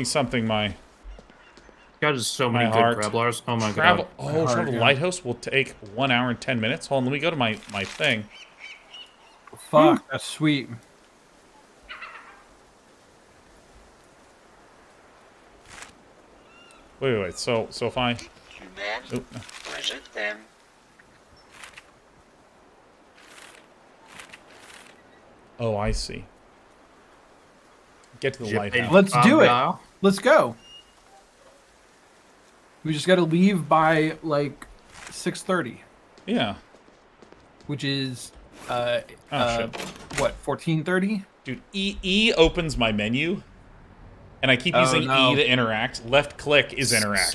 Something. My. God, there's so My many heart. good grabblers. Oh my Travel. god. Oh, heart, travel to yeah. Lighthouse will take 1 hour and 10 minutes. Hold on, let me go to my thing. Fuck, that's sweet. Wait. So if I. Tu m'aimes? Oop. Moi, je t'aime. Oh, I see. Get to the Je lighthouse. paye Let's do it. $5. Let's go. We just got to leave by like 6:30, Yeah. which is Oh, shit. what 14:30? Dude, E opens my menu, and I keep using no. E to interact. Left click is interact.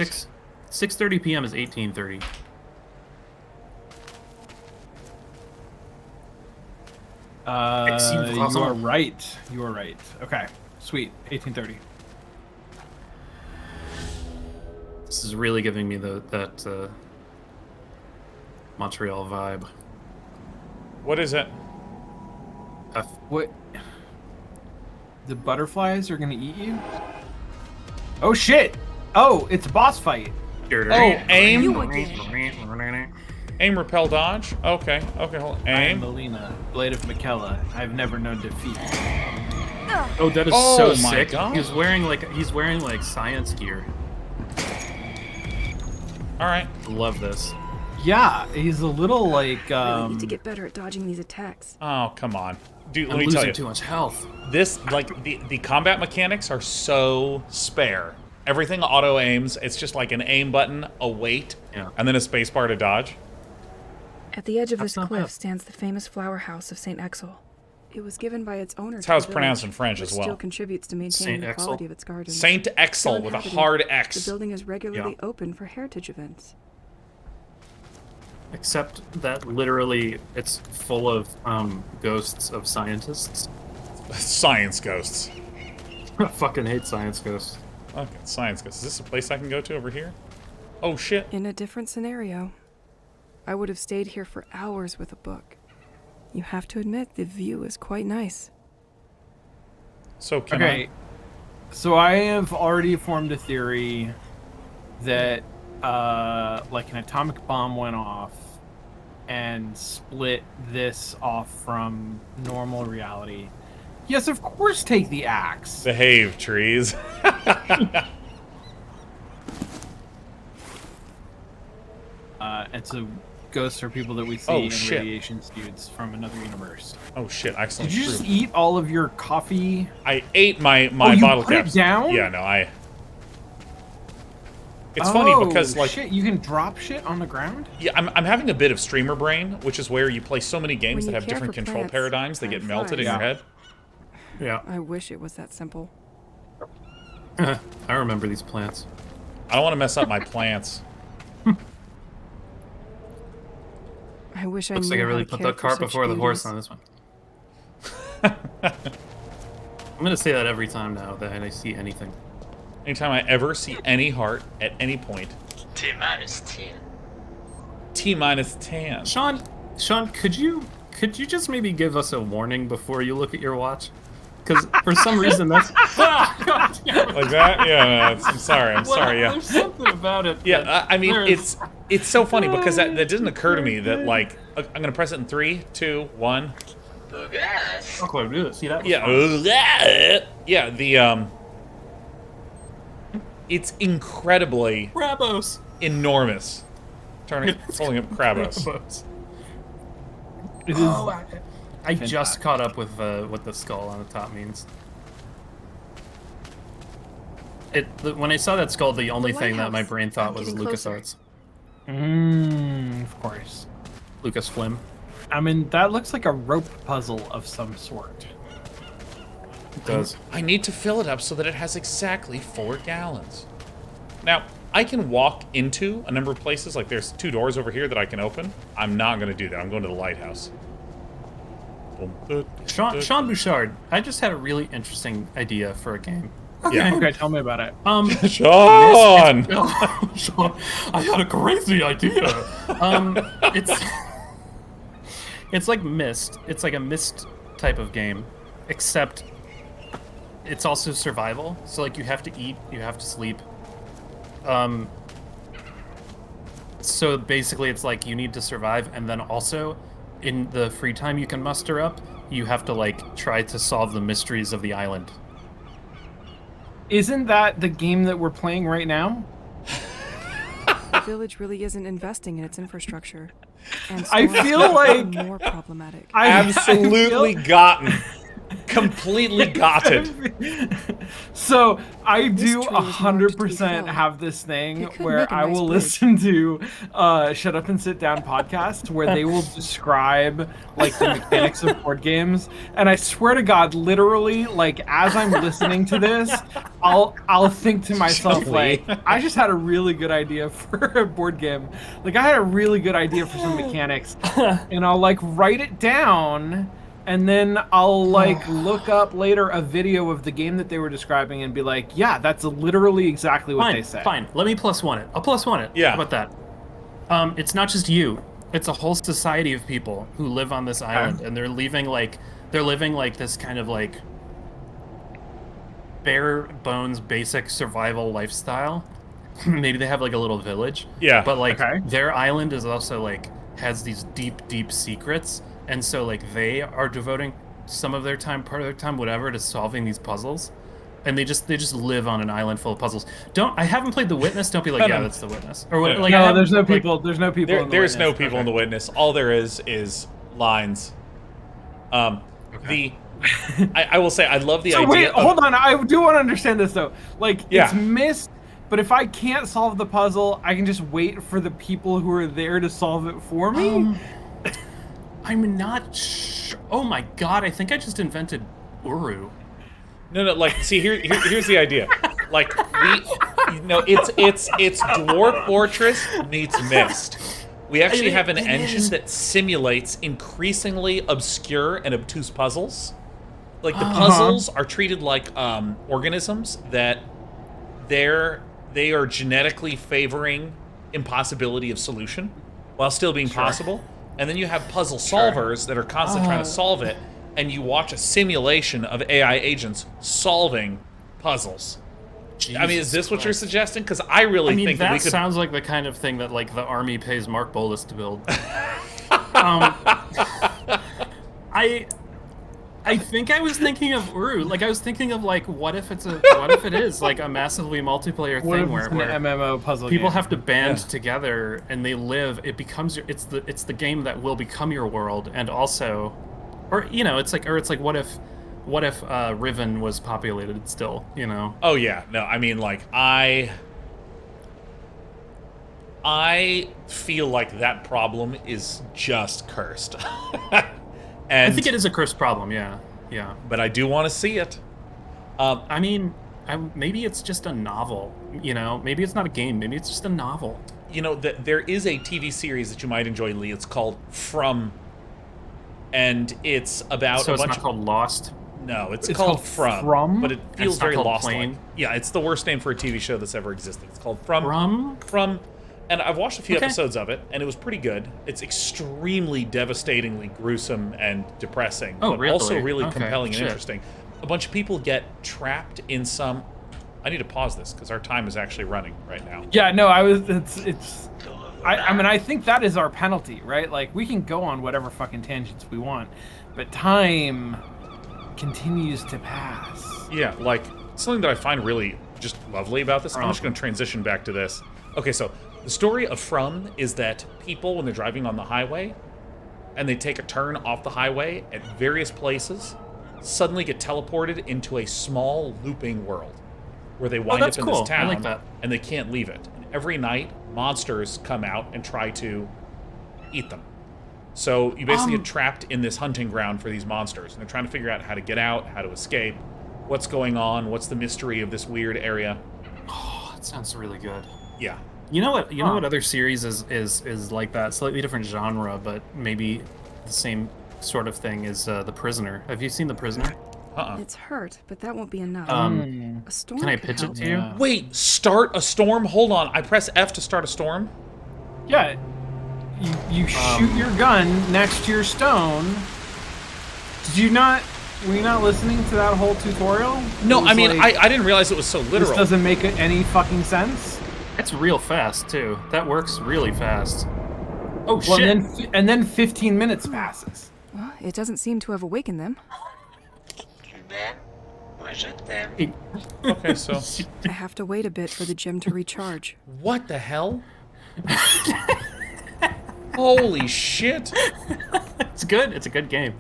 6:30 p.m. is 18:30. Excellent. You are right. You are right. Okay, sweet. 18:30. This is really giving me that Montreal vibe. What is it? What? The butterflies are gonna eat you? Oh shit! Oh, it's a boss fight. Oh, aim. You again. Aim, repel, dodge. Okay, hold on. I am Aim. Melina, Blade of Michaela. I've never known defeat. Oh, that is Oh so my sick. God. He's wearing like science gear. All right. Love this. Yeah, he's a little like Really need to get better at dodging these attacks. Oh, come on. Dude, let I'm me tell losing you. too much health. This, like, the combat mechanics are so spare. Everything auto aims. It's just like an aim button, a wait, Yeah. and then a space bar to dodge. At the edge of That's this not cliff bad. stands the famous flower house of St. Exel. It was given by its owner. That's how it's pronounced in French as Still well. contributes to maintaining Saint the Exel? quality of its gardens. Saint Still Exel with a inhabited, hard The X. building is regularly Yeah. open for heritage events. Except that literally it's full of ghosts of scientists. Science ghosts. I fucking hate science ghosts. Okay, science ghosts. Is this a place I can go to over here? Oh, shit. In a different scenario, I would have stayed here for hours with a book. You have to admit, the view is quite nice. So can okay. So I have already formed a theory that like an atomic bomb went off and split this off from normal reality. Yes, of course, take the axe. behave, trees? And so ghosts are people that we see Oh, in shit. radiation suits from another universe. Oh, shit. Excellent. Did you just fruit. eat all of your coffee? I ate my Oh, you bottle put it caps. down? Yeah, no, I. It's funny because like shit, you can drop shit on the ground? yeah, I'm having a bit of streamer brain, which is where you play so many games When that you have care different for control plants, paradigms that time get melted in flies. your head. Yeah. I wish it was that simple. I remember these plants. I don't want to mess up my plants. I wish I Looks knew like I how really to put care the for cart such before the horse beauties. on this one. I'm gonna say that every time now that I see anything. Anytime I ever see any heart at any point, T'es mal style. T-10. Sean, could you just maybe give us a warning before you look at your watch? Because for some reason that's God, damn it. Like that? Yeah, no, I'm sorry. I'm sorry. Yeah. There's something about it. Yeah, that I mean, there's- it's so funny because that didn't occur to me that like I'm gonna press it in 3, 2, 1. Bogasse. Look what I do. See that? was Yeah, fun. yeah. The it's incredibly Rabos. enormous. Pulling up Krabos. Rabos. It is. Oh, I just Fantastic. caught up with what the skull on the top means. When I saw that skull, the only The thing that my lighthouse. brain thought I'm was getting closer. LucasArts. Of course. Lucasflim. I mean, that looks like a rope puzzle of some sort. It does. I need to fill it up so that it has exactly 4 gallons. Now, I can walk into a number of places. Like there's 2 doors over here that I can open. I'm not going to do that. I'm going to the lighthouse. Sean Bouchard, I just had a really interesting idea for a game. Yeah. Okay, tell me about it. Sean! Sean, I had a crazy idea. It's like Myst. It's like a Myst type of game, except it's also survival. So like you have to eat, you have to sleep. So basically, it's like you need to survive, and then also, in the free time you can muster up, you have to like try to solve the mysteries of the island. Isn't that the game that we're playing right now? The village really isn't investing in its infrastructure. And I storms feel have like- become more problematic. Absolutely gotten. Completely gotted. So I do This tree is marked to be 100% felled. have this thing It could where make a I nice will bridge. listen to Shut Up and Sit Down podcast where they will describe like the mechanics of board games, and I swear to God, literally, like as I'm listening to this, I'll think to myself Joey. like, I just had a really good idea for a board game. Like I had a really good idea for some mechanics, and I'll like write it down. And then I'll like look up later a video of the game that they were describing and be like, yeah, that's literally exactly what they say. Fine. Let me +1 it. I'll +1 it. Yeah. How about that? It's not just you. It's a whole society of people who live on this island, and they're living like this kind of like bare bones, basic survival lifestyle. Maybe they have like a little village. Yeah. But like Okay. their island is also like has these deep secrets, and so like they are devoting some of their time, part of their time, whatever, to solving these puzzles. And they just live on an island full of puzzles. I haven't played The Witness. Don't be like, yeah, that's The Witness. Or what? No, Like, I No, haven't- there's no like, people. There's no people. in the There's no witness. people in the witness. All there is lines. I will say I love the So idea. wait, of, hold on. I do want to understand this though. Like, Yeah. it's missed. But if I can't solve the puzzle, I can just wait for the people who are there to solve it for me. I'm not sure. Oh my god, I think I just invented Uru. No, like, see, here's the idea. Like, it's Dwarf Fortress meets Myst. We actually have an engine that simulates increasingly obscure and obtuse puzzles. Like, the puzzles are treated like organisms that they are genetically favoring impossibility of solution while still being possible. And then you have puzzle solvers that are constantly trying to solve it, and you watch a simulation of AI agents solving puzzles. I mean, is this what you're suggesting? Because I really think that we could. Sounds like the kind of thing that like the army pays Mark Bolas to build. I think I was thinking of Uru. Like I was thinking of like, what if it is like a massively multiplayer What thing if it's where an MMO puzzle people game? have to band together and they live. It becomes it's the game that will become your world, and also, or you know, it's like what if Riven was populated still? You know. Oh yeah, no, I mean like I feel like that problem is just cursed. And I think it is a cursed problem. Yeah. but I do want to see it. I mean, maybe it's just a novel. You know, maybe it's not a game. Maybe it's just a novel. You know, there is a TV series that you might enjoy, Lee. It's called From, and it's about So a it's bunch not called Lost. No, it's It's called called From, From? but it feels It's not very called lost-like. Plane? Yeah, it's the worst name for a TV show that's ever existed. It's called From. From? And I've watched a few Okay. episodes of it, and it was pretty good. It's extremely devastatingly gruesome and depressing, Oh, but really? also really Okay, compelling and shit. interesting. A bunch of people get trapped in some. I need to pause this because our time is actually running right now. Yeah, no, I mean, I think that is our penalty, right? Like, we can go on whatever fucking tangents we want, but time continues to pass. Yeah, like something that I find really just lovely about this. I'm just going to transition back to this. Okay, so the story of From is that people, when they're driving on the highway and they take a turn off the highway at various places, suddenly get teleported into a small looping world where they wind up that's in cool. this I town like that. and they can't leave it. And every night, monsters come out and try to eat them. So you basically get trapped in this hunting ground for these monsters, and they're trying to figure out how to get out, how to escape, what's going on, what's the mystery of this weird area. Oh, that sounds really good. Yeah. You know what? You know what other series is like that? Slightly different genre, but maybe the same sort of thing is The Prisoner. Have you seen The Prisoner? It's hurt, but that won't be enough. A storm Can I could pitch it help. to you? Wait, start a storm? Hold on. I press F to start a storm? Yeah, you shoot your gun next to your stone. Did you not? Were you not listening to that whole tutorial? No, It was I mean, like, I didn't realize it was so this literal. doesn't make any fucking sense. It's real fast too. That works really fast. Oh Well, shit! and then 15 minutes passes. Well, it doesn't seem to have awakened them. Man, moi je t'aime. It- Okay, so I have to wait a bit for the gem to recharge. what the hell? Holy shit! It's good. It's a good game.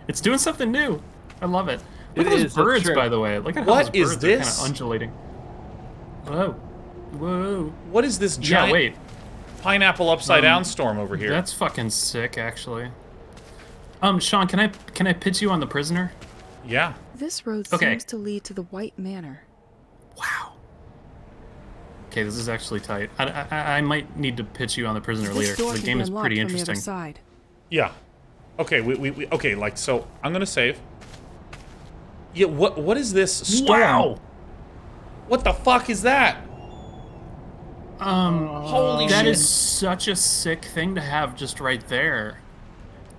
It's doing something new. I love it. Look It at those is, that's birds, true. by the way. Look at What how those is birds are kind this? of undulating. Whoa, whoa. What is this giant Yeah, wait. pineapple upside down storm over here? That's fucking sick, actually. Sean, can I pitch you on the prisoner? Yeah. This road Okay. seems to lead to the White Manor. Wow. Okay, this is actually tight. I might need to pitch you on the prisoner This later. door The can game be is unlocked pretty from the other interesting. side. Yeah. Okay, we okay, like, so I'm gonna save. Yeah, what is this storm? Wow. What the fuck is that? Holy That shit. is such a sick thing to have just right there.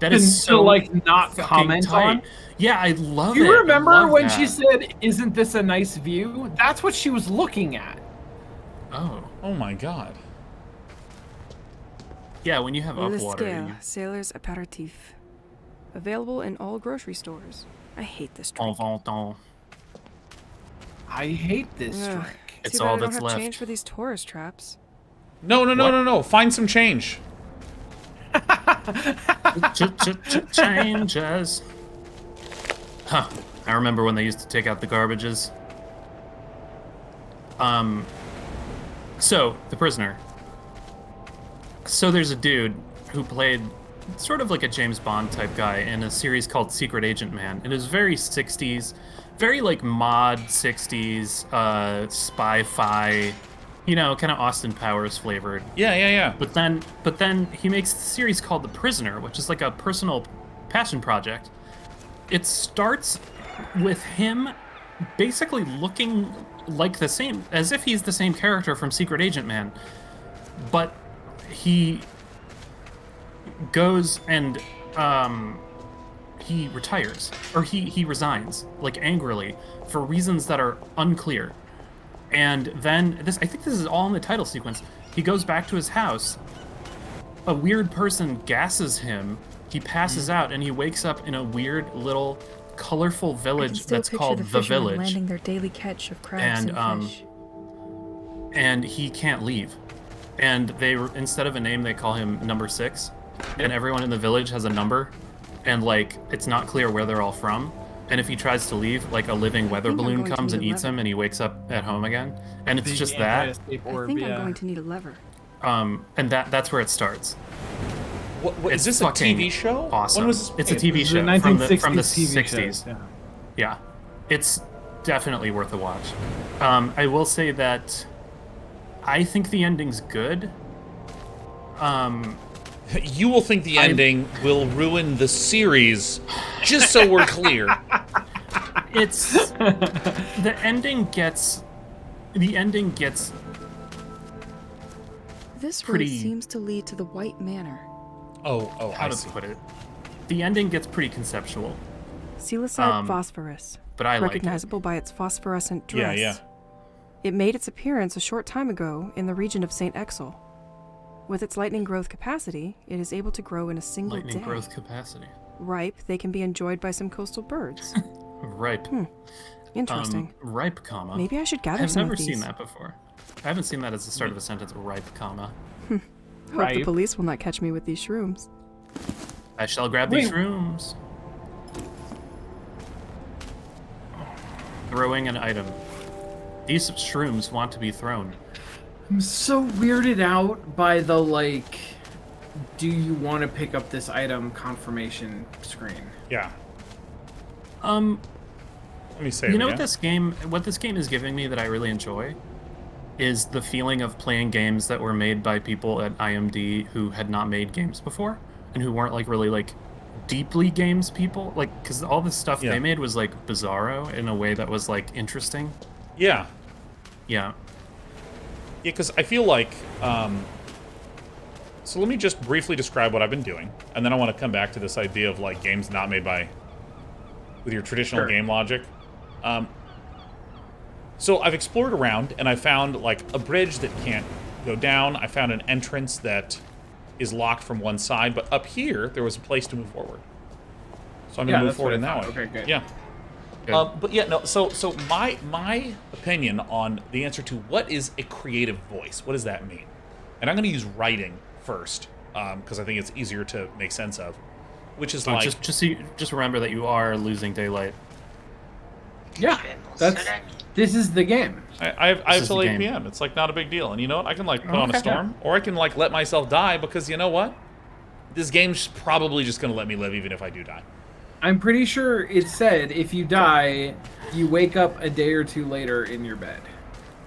That And is to, so like, not fucking comment tight. on? Yeah, I love Do it. you I remember love when that. she said, "Isn't this a nice view?" That's what she was looking at. Oh. Oh my god. Yeah, when you have Le upwater. Scale, You... Sailor's Aperitif. Available in all grocery stores. I hate this En drink. ventant. I hate this Ugh. drink. It's Too bad all I don't that's have left. change for these tourist traps. No, no, no, What? no, no. Find some change. Changes. Huh. I remember when they used to take out the garbages. So, the prisoner. So there's a dude who played sort of like a James Bond type guy in a series called Secret Agent Man. It was very 60s, very like mod 60s, spy-fi, you know, kind of Austin Powers flavored. Yeah, yeah, yeah. But then he makes a series called The Prisoner, which is like a personal passion project. It starts with him basically looking like the same, as if he's the same character from Secret Agent Man. But he goes and he retires, or he resigns, like angrily, for reasons that are unclear. And then I think this is all in the title sequence. He goes back to his house. A weird person gasses him. He passes out, and he wakes up in a weird little colorful I can village still that's picture called the The fishermen Village. landing their daily catch of crabs and fish. And he can't leave. And instead of a name, they call him Number 6. And everyone in the village has a number, and like it's not clear where they're all from. And if he tries to leave, like a living weather think I'm balloon going to comes need and a eats lever. him, and he wakes up at home again. And it's The just that. anti-escape I orb, think I'm yeah. going to need a lever. And that's where it starts. What, It's is this a fucking TV show? Awesome. When was this? It's a It TV was show the from the 1960s TV 60s. show, yeah. Yeah, it's definitely worth a watch. I will say that I think the ending's good. You will think the ending will ruin the series, just so we're clear. It's the ending gets This pretty- road seems to lead to the White Manor. Oh, how I to see. put it. The ending gets pretty conceptual, Silicide phosphorus. but I like it. Recognizable by its phosphorescent Yeah, dress. yeah. It made its appearance a short time ago in the region of St. Exel. With its lightning growth capacity, it is able to grow in a single Lightning day. growth capacity. Ripe, they can be enjoyed by some coastal birds. Ripe. Interesting. Ripe, comma. Maybe I should gather I've some never of these. seen that before. I haven't seen that as the start of a sentence. Ripe, comma. Hope the Ripe. police will not catch me with these shrooms. I shall grab these Wait. rooms. Throwing an item. These shrooms want to be thrown. I'm so weirded out by the like, do you want to pick up this item confirmation screen? Yeah. Let me say You know what this game is giving me that I really enjoy is the feeling of playing games that were made by people at IMD who had not made games before and who weren't like really like deeply games people, like because all the stuff Yeah. they made was like bizarro in a way that was like interesting. Yeah. Yeah. Yeah, because I feel like, so let me just briefly describe what I've been doing, and then I want to come back to this idea of, like, games not made by, with your traditional Sure. game logic. So I've explored around, and I found, like, a bridge that can't go down. I found an entrance that is locked from one side, but up here there was a place to move forward. So I'm gonna move that's forward what in I that thought. way. Okay, good. Yeah. Good. But yeah, no. So my opinion on the answer to what is a creative voice, what does that mean? And I'm going to use writing first because I think it's easier to make sense of, which is like just remember that you are losing daylight. Yeah, this is the game. I have is till the 8 game. p.m. It's like not a big deal, and you know what? I can like put on a Okay. storm, or I can like let myself die because you know what? This game's probably just going to let me live even if I do die. I'm pretty sure it said if you die, you wake up a day or two later in your bed.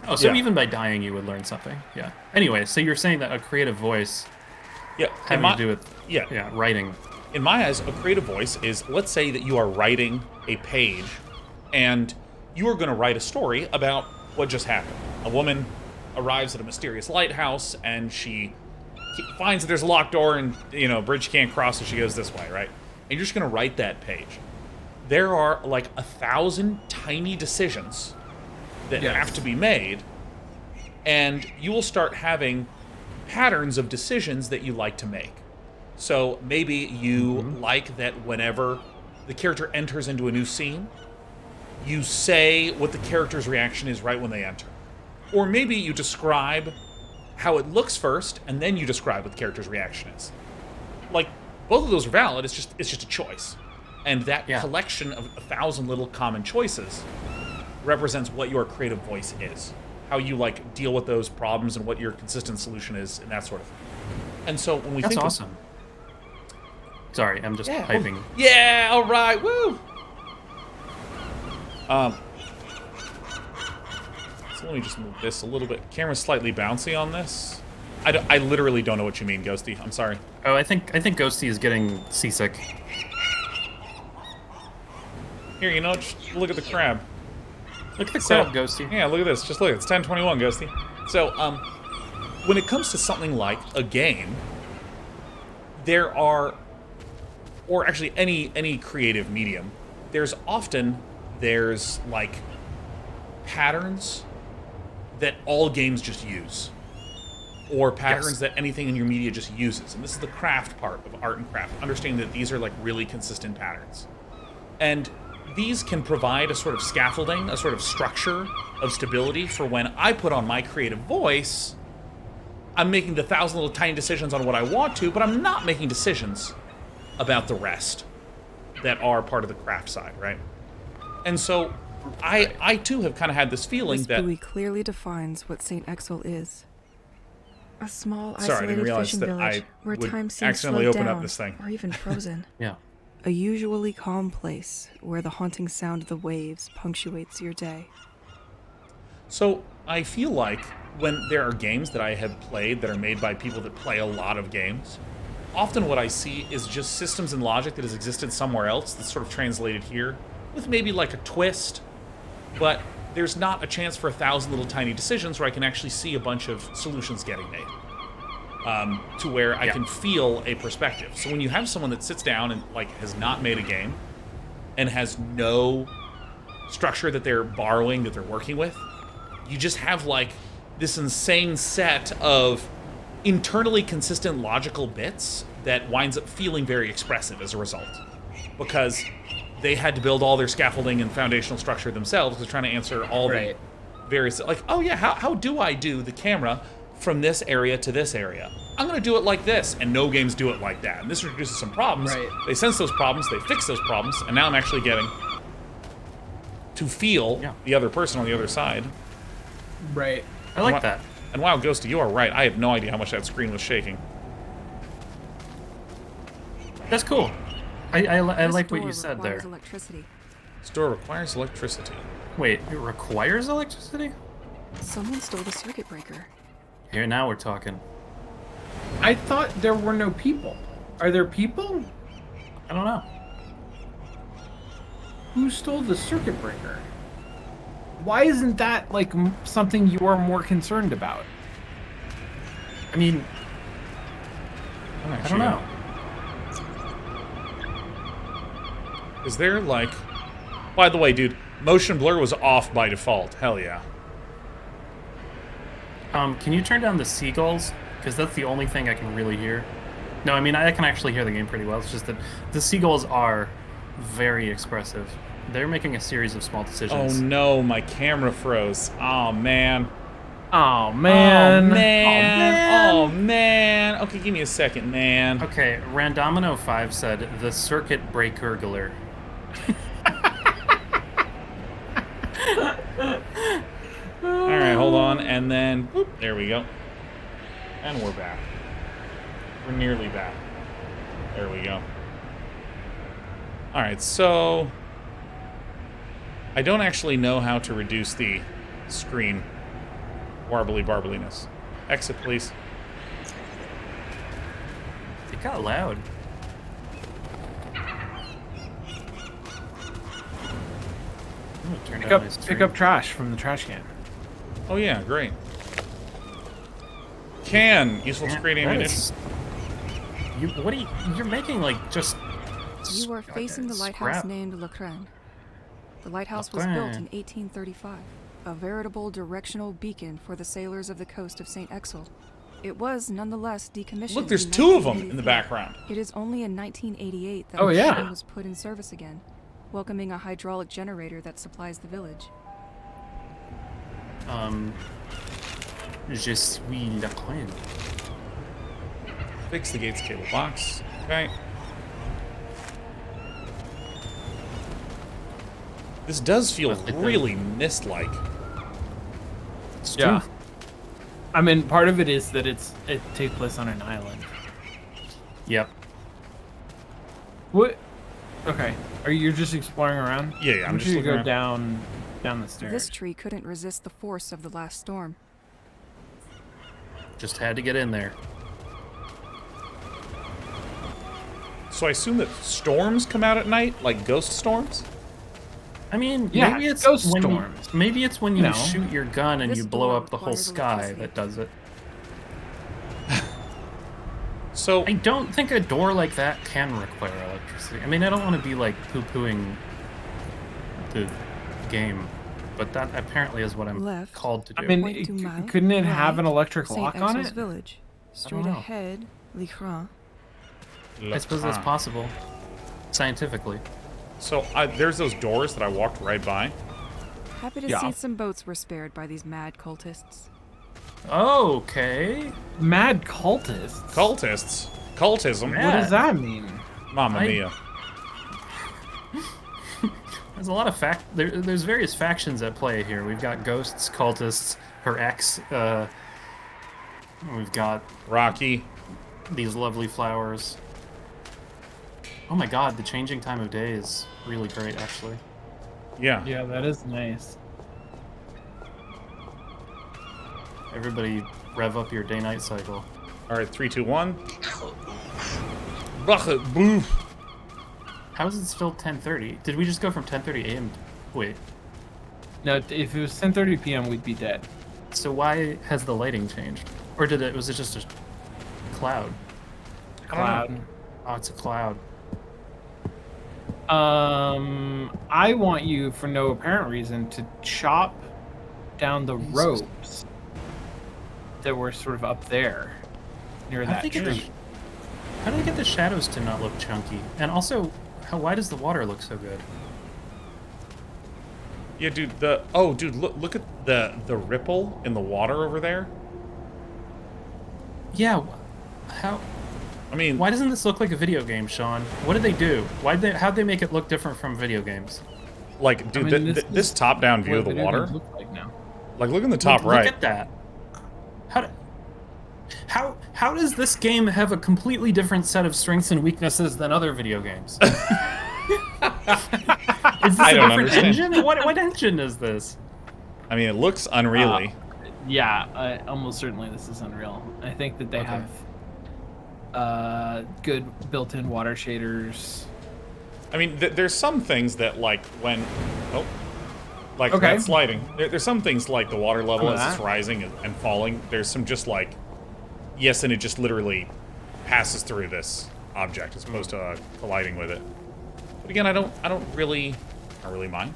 Oh, so Yeah. even by dying, you would learn something. Yeah. Anyway, so you're saying that a creative voice Yeah, having to do with yeah. writing. In my eyes, a creative voice is, let's say that you are writing a page and you are going to write a story about what just happened. A woman arrives at a mysterious lighthouse and she finds that there's a locked door and, you know, a bridge can't cross, so she goes this way, right? And you're just going to write that page. There are like 1,000 tiny decisions that have to be made, and you will start having patterns of decisions that you like to make. So maybe you like that whenever the character enters into a new scene, you say what the character's reaction is right when they enter. Or maybe you describe how it looks first, and then you describe what the character's reaction is. Like, both of those are valid, it's just a choice. And that collection of 1,000 little common choices represents what your creative voice is. How you, like, deal with those problems and what your consistent solution is, and that sort of thing. And so when we That's think awesome. Sorry, I'm just hyping. Yeah, all right, woo! So let me just move this a little bit. Camera's slightly bouncy on this. I literally don't know what you mean, Ghosty. I'm sorry. Oh, I think Ghosty is getting seasick. Here, you know, just look at the crab. Look at the crab, Ghosty. Yeah, look at this. Just look. It's 10:21, Ghosty. So, when it comes to something like a game, there are, or actually any creative medium, there's like patterns that all games just use, or patterns that anything in your media just uses. And this is the craft part of art and craft, understanding that these are like really consistent patterns. And these can provide a sort of scaffolding, a sort of structure of stability for when I put on my creative voice. I'm making the 1,000 little tiny decisions on what I want to, but I'm not making decisions about the rest that are part of the craft side, right? And so I too have kind of had this feeling This that... buoy clearly defines what St. Exil is. A small, Sorry, I didn't isolated realize fishing that village I where would time seems accidentally slowed open up down, this thing. or even frozen. Yeah. A usually calm place where the haunting sound of the waves punctuates your day. So I feel like when there are games that I have played that are made by people that play a lot of games, often what I see is just systems and logic that has existed somewhere else that's sort of translated here with maybe like a twist, but there's not a chance for 1,000 little tiny decisions where I can actually see a bunch of solutions getting made. To where I can feel a perspective. So when you have someone that sits down and like has not made a game and has no structure that they're borrowing, that they're working with, you just have like this insane set of internally consistent logical bits that winds up feeling very expressive as a result. Because they had to build all their scaffolding and foundational structure themselves because they're trying to answer all the various, like, oh yeah, how do I do the camera from this area to this area? I'm going to do it like this, and no games do it like that. And this introduces some problems. They sense those problems, they fix those problems, and now I'm actually getting to feel the other person on the other side. Right. I like that. And wow, Ghosty, you are right. I had no idea how much that screen was shaking. That's cool. I This like what door you said there. requires electricity. This door requires electricity. Wait, it requires electricity? Someone stole the circuit breaker. Here, now we're talking. I thought there were no people. Are there people? I don't know. Who stole the circuit breaker? Why isn't that like something you are more concerned about? I mean, I don't know. Is there like... By the way, dude, motion blur was off by default. Hell yeah. Can you turn down the seagulls? Because that's the only thing I can really hear. No, I mean, I can actually hear the game pretty well. It's just that the seagulls are very expressive. They're making a series of small Oh decisions. no, my camera froze. Oh man. Oh man. Oh man. Oh, Oh man. man. Okay, give me a second, man. Okay, Randomino5 said the circuit breakergler. All right, hold on, and then boop, there we go, and we're back. We're nearly back. There we go. All right, so I don't actually know how to reduce the screen warbly barbliness. Exit, please. It got loud. I'm gonna turn down my Pick stream. up trash from the trash can. Oh yeah, great. Can useful Yeah, screen that ammunition. is- what are you? You're making like just. You are facing the lighthouse scrap. named Le Crane. The lighthouse was Le built Crane. in 1835, a veritable directional beacon for the sailors of the coast of St. Exel. It was nonetheless decommissioned. Look, there's in two of them in the 1983. background. It is only in 1988 that Oh, the yeah. machine was put in service again, welcoming a hydraulic generator that supplies the village. Je suis Le Crane. Fix the gates cable box. Okay. This does feel Must be good. really mist-like. It's Yeah. true. I mean, part of it is that it takes place on an island. Yep. What? Okay. Are you just exploring around? Yeah, I'm Make just sure you looking go around. down the stairs. This tree couldn't resist the force of the last storm. Just had to get in there. So I assume that storms come out at night, like ghost storms? I mean, Yeah, maybe it's ghost when storms. maybe it's when you No. shoot your gun and This you blow door up the whole requires sky electricity. that does it. So I don't think a door like that can require electricity. I mean, I don't want to be like poo-pooing the game, but that apparently is what I'm Left. called to do. I mean, Point to mile, couldn't it have an right, electric St. lock on Exel's it? village. Straight know. ahead, Le Crane. I suppose that's possible, scientifically. So there's those doors that I walked right by. Happy to Yeah. see some boats were spared by these mad cultists. Okay. Mad cultists. Cultists. Cultism. Yeah. What does that mean? Mamma I- mia. There's a lot of there's various factions at play here. We've got ghosts, cultists, her ex. We've got Rocky. these lovely flowers. Oh my god, the changing time of day is really great, actually. Yeah. Yeah, that is nice. Everybody rev up your day-night cycle. All right, 3, 2, 1. Bucket, boo. How is it still 10:30? Did we just go from 10:30 a.m. Wait, No, if it was 10:30 p.m., we'd be dead. so why has the lighting changed? Or was it just a cloud? Cloud. Oh, it's a cloud. I want you, for no apparent reason, to chop down the ropes that were sort of up there near How that did they get tree. How do they get the shadows to not look chunky? And also, why does the water look so good? Yeah, dude. Dude, look at the ripple in the water over there. Yeah, how? I mean, Why doesn't this look like a video game, Sean? What did they do? How'd they make it look different from video games? like, dude, I mean, this top-down view What of the video water. games look like now. Like, look in the top Look right. at that. How does this game have a completely different set of strengths and weaknesses than other video games? Is this I a don't different understand. engine? What engine is this? I mean, it looks unreally. Yeah, almost certainly this is Unreal. I think that they Okay. have good built-in water shaders. I mean, there's some things that, like, when... Oh. Like, Okay. that sliding. There's some things, like, the water level Some of as it's that. rising and falling. There's some just, like... Yes, and it just literally passes through this object as opposed to colliding with it. But again, I don't really mind.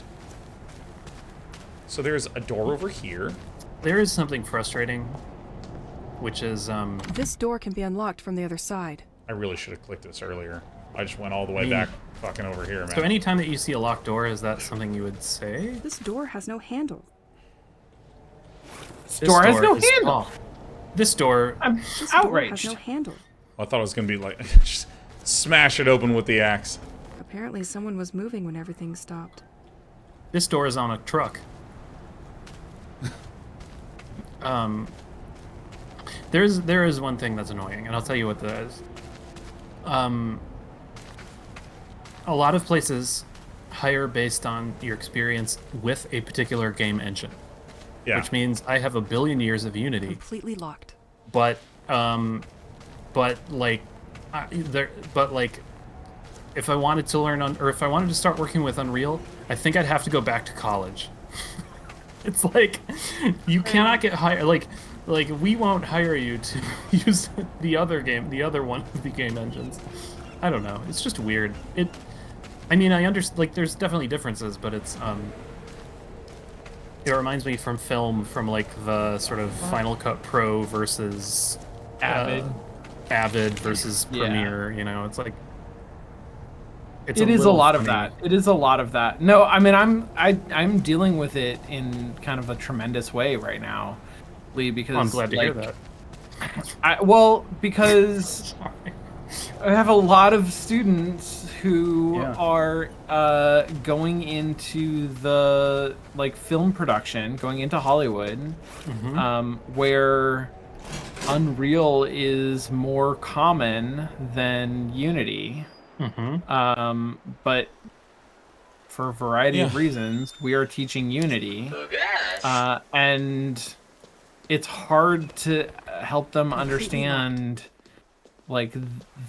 So there's a door over here. There is something frustrating, which is This door can be unlocked from the other side. I really should have clicked this earlier. I just went all the way mean- back fucking over here, man. so anytime that you see a locked door, is that something you would say? This door has no handle. This Door has no is- handle. oh, this door. I'm This door outraged. has no handle. I thought it was going to be like, just smash it open with the axe. Apparently someone was moving when everything stopped. This door is on a truck. There is one thing that's annoying, and I'll tell you what that is. A lot of places hire based on your experience with a particular game engine, Yeah. which means I have a billion years of Unity, Completely locked. but like, if I wanted to learn or if I wanted to start working with Unreal, I think I'd have to go back to college. It's like you cannot get hired. Like we won't hire you to use the other one of the game engines. I don't know. It's just weird. I mean, I understand. Like, there's definitely differences, but it's It reminds me from film, from like the sort of Final Cut Pro versus Avid versus Yeah. Premiere. You know, it's like It is a little lot of funny. that. It is a lot of that. No, I mean I'm dealing with it in kind of a tremendous way right now, Lee, because I'm glad to hear like, that. because I have a lot of students who Yeah. are going into the like film production, going into Hollywood, where Unreal is more common than Unity. But for a variety of reasons, we are teaching Unity, and it's hard to help them understand like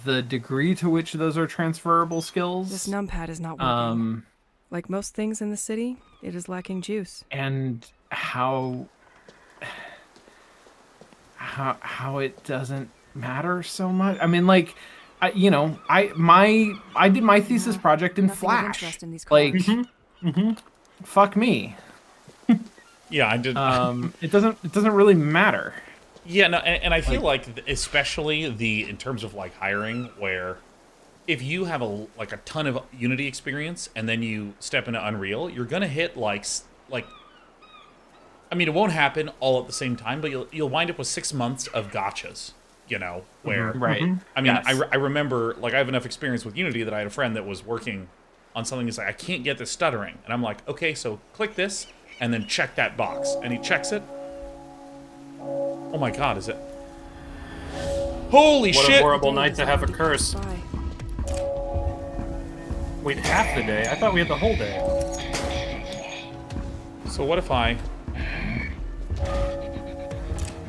the degree to which those are transferable skills. This numpad is not working. Like most things in the city, it is lacking juice. And how it doesn't matter so much. I mean, like, I did my thesis project in Nothing of Flash. interest in these Like, cars. fuck me. Yeah, I did. It doesn't really matter. Yeah, no, and I feel like especially in terms of like hiring, where if you have a ton of Unity experience and then you step into Unreal, you're gonna hit like I mean, it won't happen all at the same time, but you'll wind up with 6 months of gotchas, you know, where Right. I mean, Yes. I remember, like, I have enough experience with Unity that I had a friend that was working on something. He's like, I can't get this stuttering, and I'm like, okay, so click this and then check that box, and he checks it. Oh my God, is it? Holy What shit! a horrible night to have a curse. Bye. Wait, half the day? I thought we had the whole day. So what if I?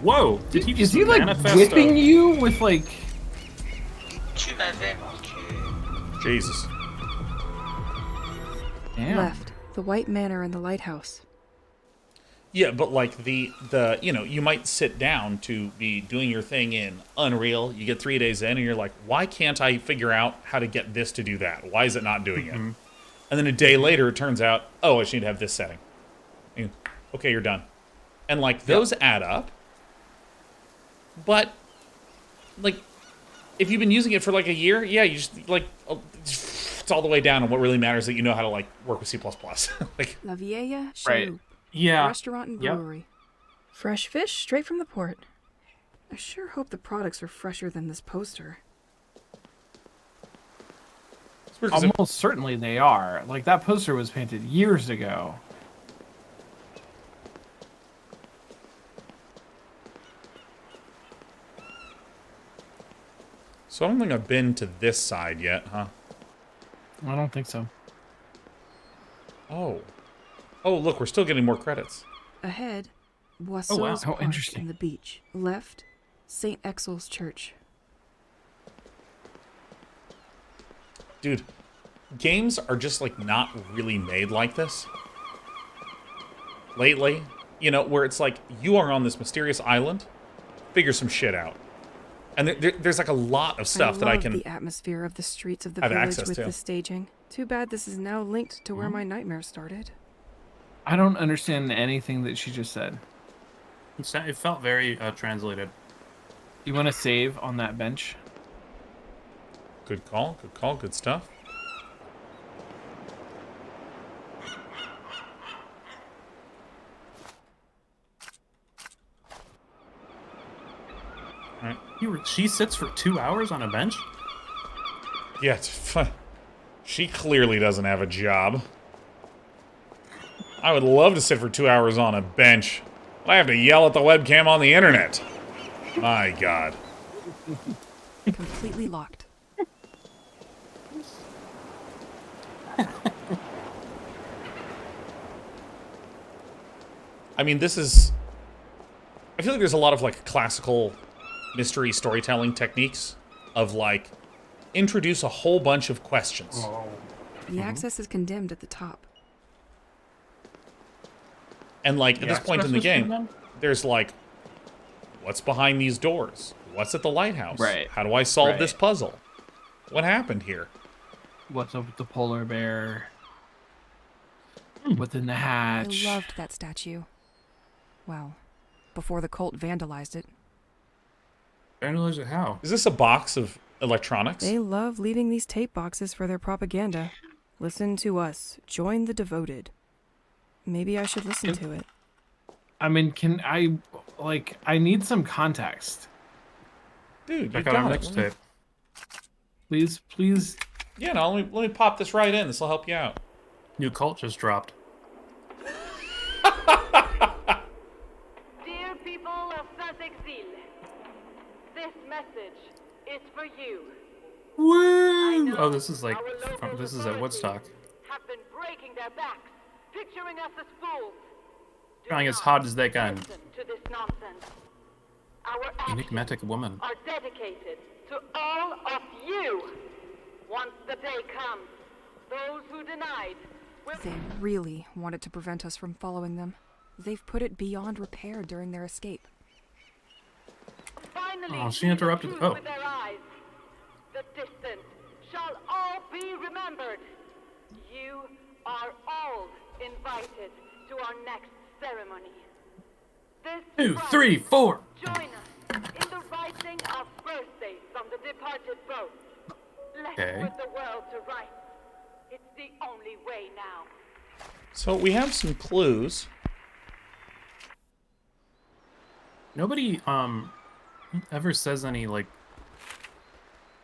Whoa! Did he Is just he like manifest whipping you with like? Tu m'avais manqué. Jesus. Damn. Left. The White Manor and the Lighthouse. Yeah, but like the you know, you might sit down to be doing your thing in Unreal. You get 3 days in, and you're like, why can't I figure out how to get this to do that? Why is it not doing it? And then a day later, it turns out, oh, I just need to have this setting. And, okay, you're done. And like those add up. But like, if you've been using it for like a year, yeah, you just like it's all the way down. And what really matters is that you know how to like work with C++. Like, La Vieja Right. Chaloupe. Yeah. Restaurant and Yep. brewery. Fresh fish straight from the port. I sure hope the products are fresher than this poster. it's weird 'cause it- Almost certainly they are. Like that poster was painted years ago. so I don't think I've been to this side yet, huh? I don't think so. Oh. Oh, look, we're still getting more credits. Ahead, Boisseau's Oh, wow. Park Interesting. and the beach. Left, St. Exel's Church. Dude, games are just like not really made like this lately. You know, where it's like you are on this mysterious island, figure some shit out. And there's like a lot of stuff that I love can. the atmosphere of the streets of the have village access with to. the staging. Too bad this is now linked to where my nightmare started. I don't understand anything that she just said. It felt very translated. You want to save on that bench? Good call. Good call. Good stuff. All right. She sits for 2 hours on a bench? Yeah, it's fun. She clearly doesn't have a job. I would love to sit for 2 hours on a bench. But I have to yell at the webcam on the internet. My God. Completely locked. I mean, this is... I feel like there's a lot of, like, classical mystery storytelling techniques of, like, introduce a whole bunch of questions. Oh. The access is condemned at the top. And, like, at this point in the game, Then? there's, like, what's behind these doors? What's at the lighthouse? Right. How do I solve Right. this puzzle? What happened here? What's up with the polar bear? What's in the I hatch? loved that statue. Well, before the cult vandalized it. Vandalize it how? Is this a box of electronics? They love leaving these tape boxes for their propaganda. Listen to us. Join the devoted. Maybe I should listen to it. I mean, can I, like, I need some context. Dude, you Check out our got it. mixtape. Please, please. Yeah, no, let me pop this right in. This will help you out. New cult just dropped. Dear people of Sussex-Ile, this message is for you. Woo! Oh, this is like, Our local this is at authorities Woodstock. Have been breaking their backs, picturing us as fools. Do Trying as not hard as they can. listen to this nonsense. Our Enigmatic actions woman. are dedicated to all of you. Once the day comes, those who denied will... They really wanted to prevent us from following them. They've put it beyond repair during their escape. Finally Oh, she see the interrupted- truth oh. with their eyes. The distant shall all be remembered. You are all invited to our next ceremony. This 2, Friday, 3, 4. join us in the writing of birthdays from the departed boat. Let's Okay. put the world to rights. It's the only way now. So we have some clues. Nobody, ever says any, like,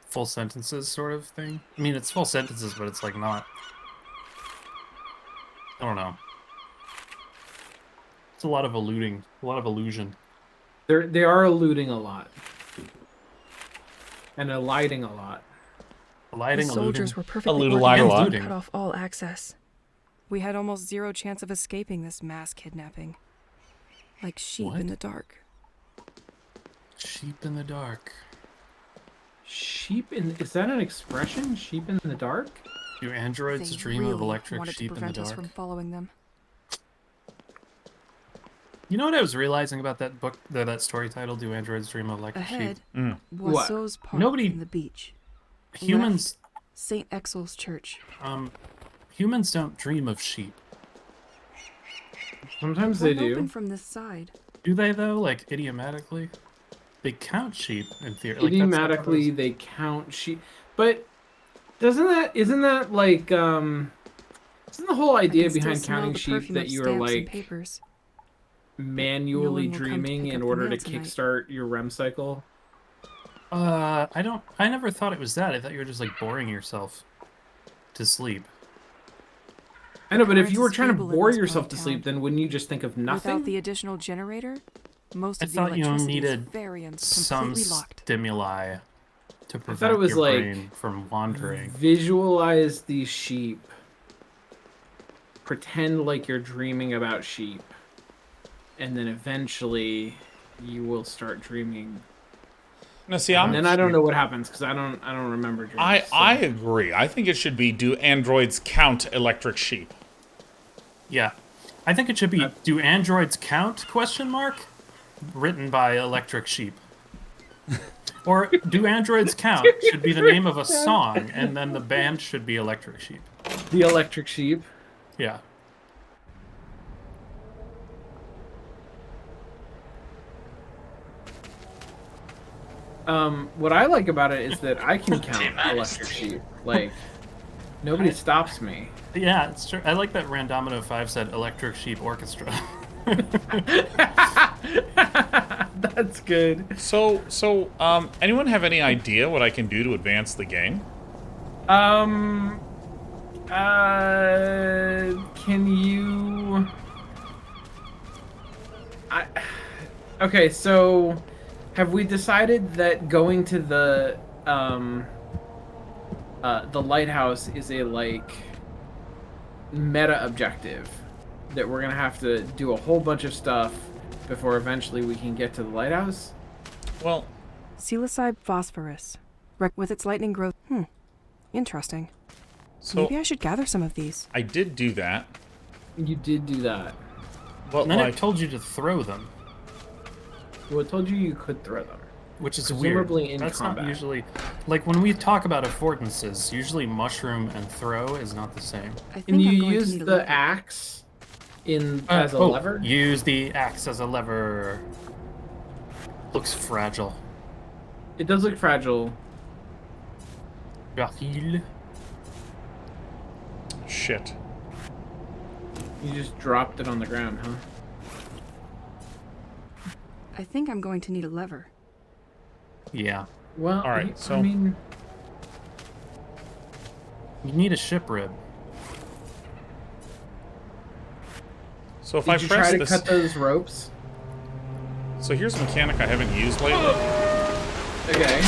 full sentences sort of thing. I mean, it's full sentences, but it's, like, not. I don't know. It's a lot of alluding, a lot of illusion. They are alluding a lot. And eliding a lot. Lighting, The soldiers were perfectly Allude a organized lot. to cut off all access. We had almost zero chance of escaping this mass kidnapping. Like sheep What? in the dark. Sheep in the dark. Sheep in... Is that an expression? Sheep in the dark? Do androids They dream really of electric wanted to sheep in the prevent us dark? from following them. You know what I was realizing about that book, that story title, Do Androids Dream of Electric Ahead, Mm. Boisseau's Park Nobody- in the beach. Sheep? Humans, St. Exel's Church. humans don't dream of sheep. Sometimes they We're do. open from this side. Do they, though? Like, idiomatically? They count sheep, in theory. Like, that's Idiomatically, they count sheep. But isn't that like, isn't the whole I idea can still behind smell counting the sheep perfume that of you are stamps and like papers. manually No one will come to dreaming pick in up the order to mail tonight. kickstart your REM cycle? I never thought it was that. I thought you were just, like, boring yourself to sleep. I know, but if current you were is trying to feeble in bore this part yourself of to town. sleep, then wouldn't you just think of nothing? Without the additional generator, most I of the thought you electricity is needed very some completely locked. stimuli to prevent was your like- brain from wandering. Visualize these sheep. Pretend like you're dreaming about sheep. And then eventually you will start dreaming. Now, see, And then I don't know what happens because I don't remember dreams. I agree. I think it should be, do androids count electric sheep? Yeah. I think it should be, Do Androids Count? Question mark? Written by Electric Sheep. Or Do Androids Count should be the name of a song, and then the band should be Electric Sheep. The electric sheep. Yeah. What I like about it is that I can count Team electric honesty. sheep. Like, nobody stops me. Yeah, it's true. I like that Randomino 5 said Electric Sheep Orchestra. That's good. So, anyone have any idea what I can do to advance the game? Can you? Okay, so have we decided that going to the lighthouse is a like meta objective that we're gonna have to do a whole bunch of stuff before eventually we can get to the lighthouse? Well, Psilocybe phosphorus. With its lightning growth. Interesting. so Maybe I should gather some of these. I did do that, You did do that. but And then like, it told you to throw them, Well, it told you could throw them. which is Presumably weird. in That's combat. not usually... Like, when we talk about affordances, usually mushroom and throw is not the same. I think Can I'm you going to use need a the lever. axe as a lever? Use the axe as a lever. Looks fragile. It does look fragile. Fragile. shit. You just dropped it on the ground, huh? I think I'm going to need a lever. Yeah. Well, All right, I so- mean, You need a ship rib. So if did I you press try to this, cut those ropes? so here's a mechanic I haven't used lately. Okay.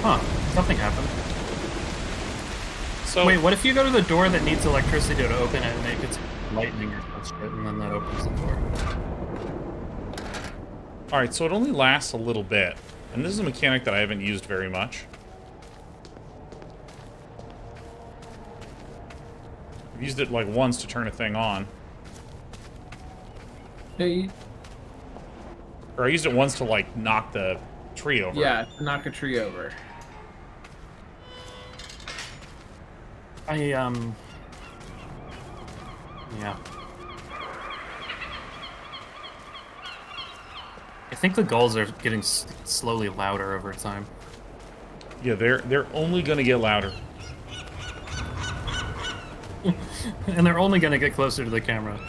Huh. Something happened. So Wait, what if you go to the door that needs electricity to open it and it gets lightning or some shit, and then that opens the door? all right, so it only lasts a little bit, and this is a mechanic that I haven't used very much. I've used it like once to turn a thing on, No, or I used it once to like knock the tree over. yeah, knock a tree over. Yeah. I think the gulls are getting slowly louder over time. Yeah, they're only gonna get louder. And they're only going to get closer to the camera.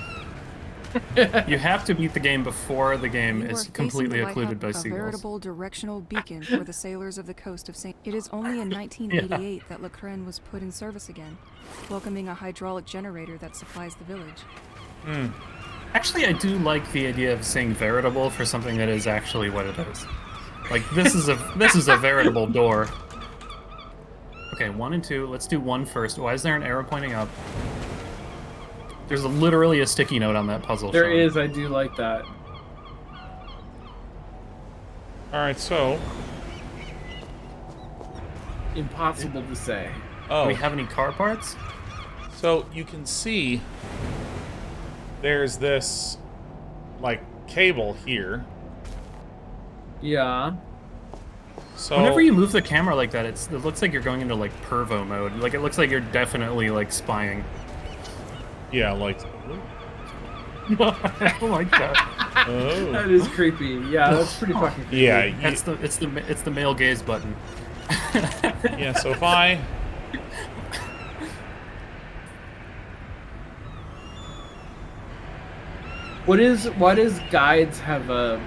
You have to beat the game before the game You are is facing completely the occluded by lighthouse, a seagulls. veritable directional beacon for the sailors of the coast of St. It is only in 1988 that Le Crane was put in service again, welcoming a hydraulic generator that supplies the village. Actually, I do like the idea of saying veritable for something that is actually what it is. Like, this is a veritable door. Okay, 1 and 2. Let's do 1 first. Why is there an arrow pointing up? There's literally a sticky note on that puzzle. There showing. is, I do like that. All right, so Impossible to say. oh, Do we have any car parts? so you can see there's this like cable here. Yeah. So Whenever you move the camera like that, it looks like you're going into like pervo mode. Like it looks like you're definitely like spying. yeah, like I don't like that. oh. That is creepy. Yeah, that's pretty fucking creepy. Yeah, you- It's the male gaze button. yeah. So if I Why does guides have a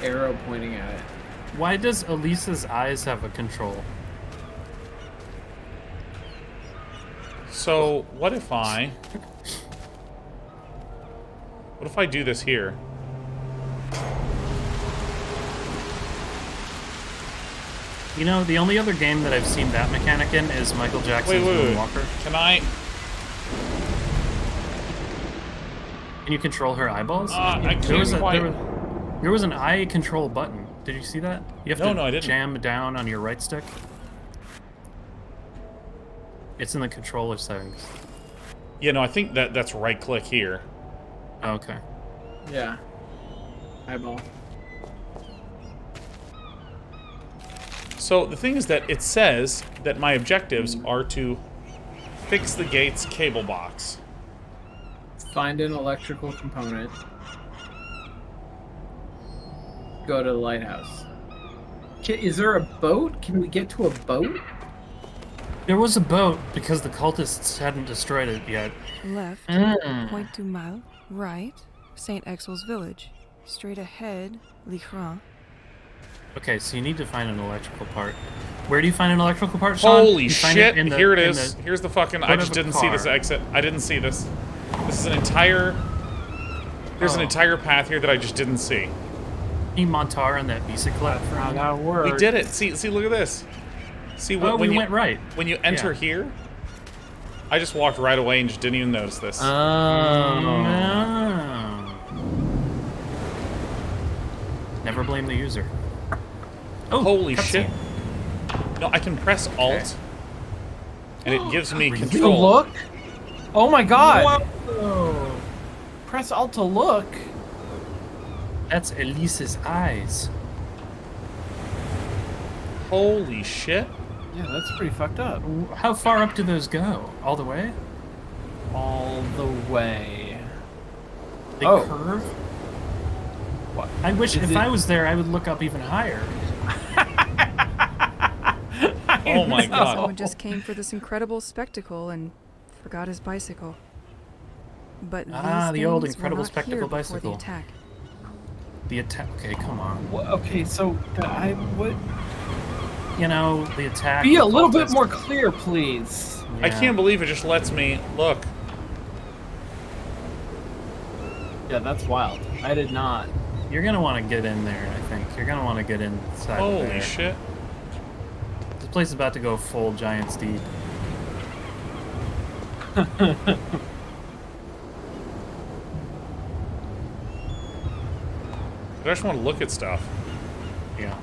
arrow pointing at it? Why does Elisa's eyes have a control? so what if I do this here? You know, the only other game that I've seen that mechanic in is Michael Jackson's Wait. Moonwalker. Can I? Can you control her eyeballs? I There was, can't quite. there was an eye control button. Did you see that? You have No, to no, I didn't. jam down on your right stick. It's in the controller settings. Yeah, no, I think that's right click here. Oh, okay. Yeah. Eyeball. So the thing is that it says that my objectives are to fix the gate's cable box. Find an electrical component. go to the lighthouse. Is there a boat? Can we get to a boat? There was a boat because the cultists hadn't destroyed it yet. Left, Point du Mal. Right, Saint Exel's village. Straight ahead, Ligret's. Okay, so you need to find an electrical part. Where do you find an electrical part, Sean? Holy You find shit! in the- Here it in is. the Here's the fucking. I hood just of a didn't see this car. exit. I didn't see this. This is an entire. There's an Oh. entire path here that I just didn't see. Team Montar and that bicycle. How that works? We did it. See, look at this. See Oh, when we you went right. when you enter Yeah. here. I just walked right away and just didn't even notice this. Never blame the user. Oh, Holy cutscene. shit! No, I can press Alt, and it gives me To control. look? Oh my god! Whoa. Press Alt to look. That's Elise's eyes. Holy shit! Yeah, that's pretty fucked up. How far up do those go? All the way? All the way. They Oh. curve? What? I wish Is if it- I was there, I would look up even higher. Oh my god! Someone just came for this incredible spectacle and forgot his bicycle. But Ah, these the old things were incredible not spectacle here before bicycle. The attack. The attack. Okay, come on. Okay, so I would You know, the attack. be a the little bit cultists- more clear, please. I Yeah. can't believe it just lets me look. Yeah, that's wild. I did not. You're gonna want to get in there. I think you're gonna want to get inside. Holy there. shit! This place is about to go full giant steed. I just want to look at stuff. Yeah.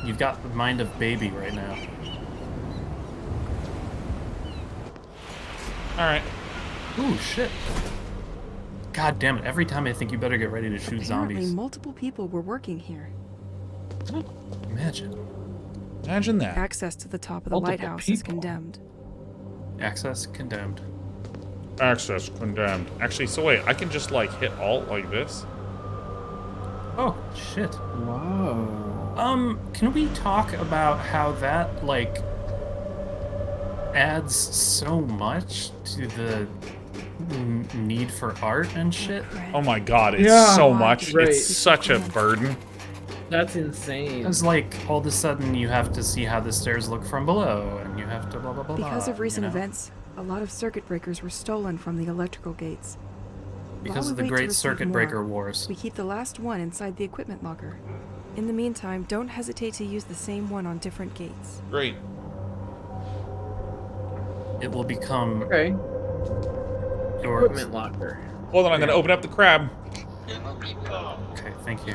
You've got the mind of baby right now. All right. Ooh, shit. God damn it. Every time I think you better get ready to shoot Apparently, zombies. multiple people were working here. Imagine. Imagine that. Access to the top of the Multiple lighthouse is people. condemned. Access condemned. Access condemned. Actually, so wait, I can just like hit Alt like this. Oh, shit. Whoa. Can we talk about how that, like, adds so much to the need for art and shit? Oh my god, it's Yeah, so much. right. It's such a burden. That's insane. It's like, all of a sudden, you have to see how the stairs look from below, and you have to blah, blah, blah, Because blah, of recent you know? events, a lot of circuit breakers were stolen from the electrical gates. Because While of we the wait to Great receive Circuit more, Breaker Wars. We keep the last one inside the equipment locker. In the meantime, don't hesitate to use the same one on different gates. Great. It will become Okay. yours. Equipment locker. Hold on, I'm gonna open up the crab. Ne m'oublie pas. Okay, thank you.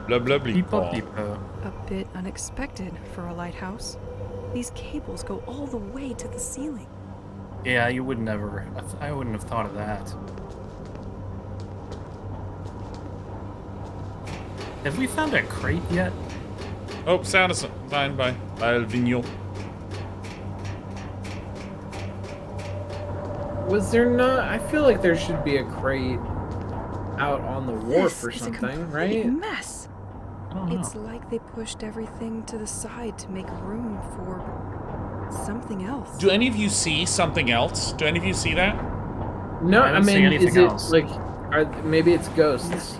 Blah blah blah. Beepo, beepo. A bit unexpected for a lighthouse. These cables go all the way to the ceiling. Yeah, you would never. I wouldn't have thought of that. Have we found a crate yet? Oh, sound is fine by Vigneault. Was there not? I feel like there should be a crate out on the wharf This or is a something, complete right? mess. I don't know. It's like they pushed everything to the side to make room for something else. Do any of you see something else? Do any of you see that? No, I I don't see mean, anything is it else. like, maybe it's ghosts?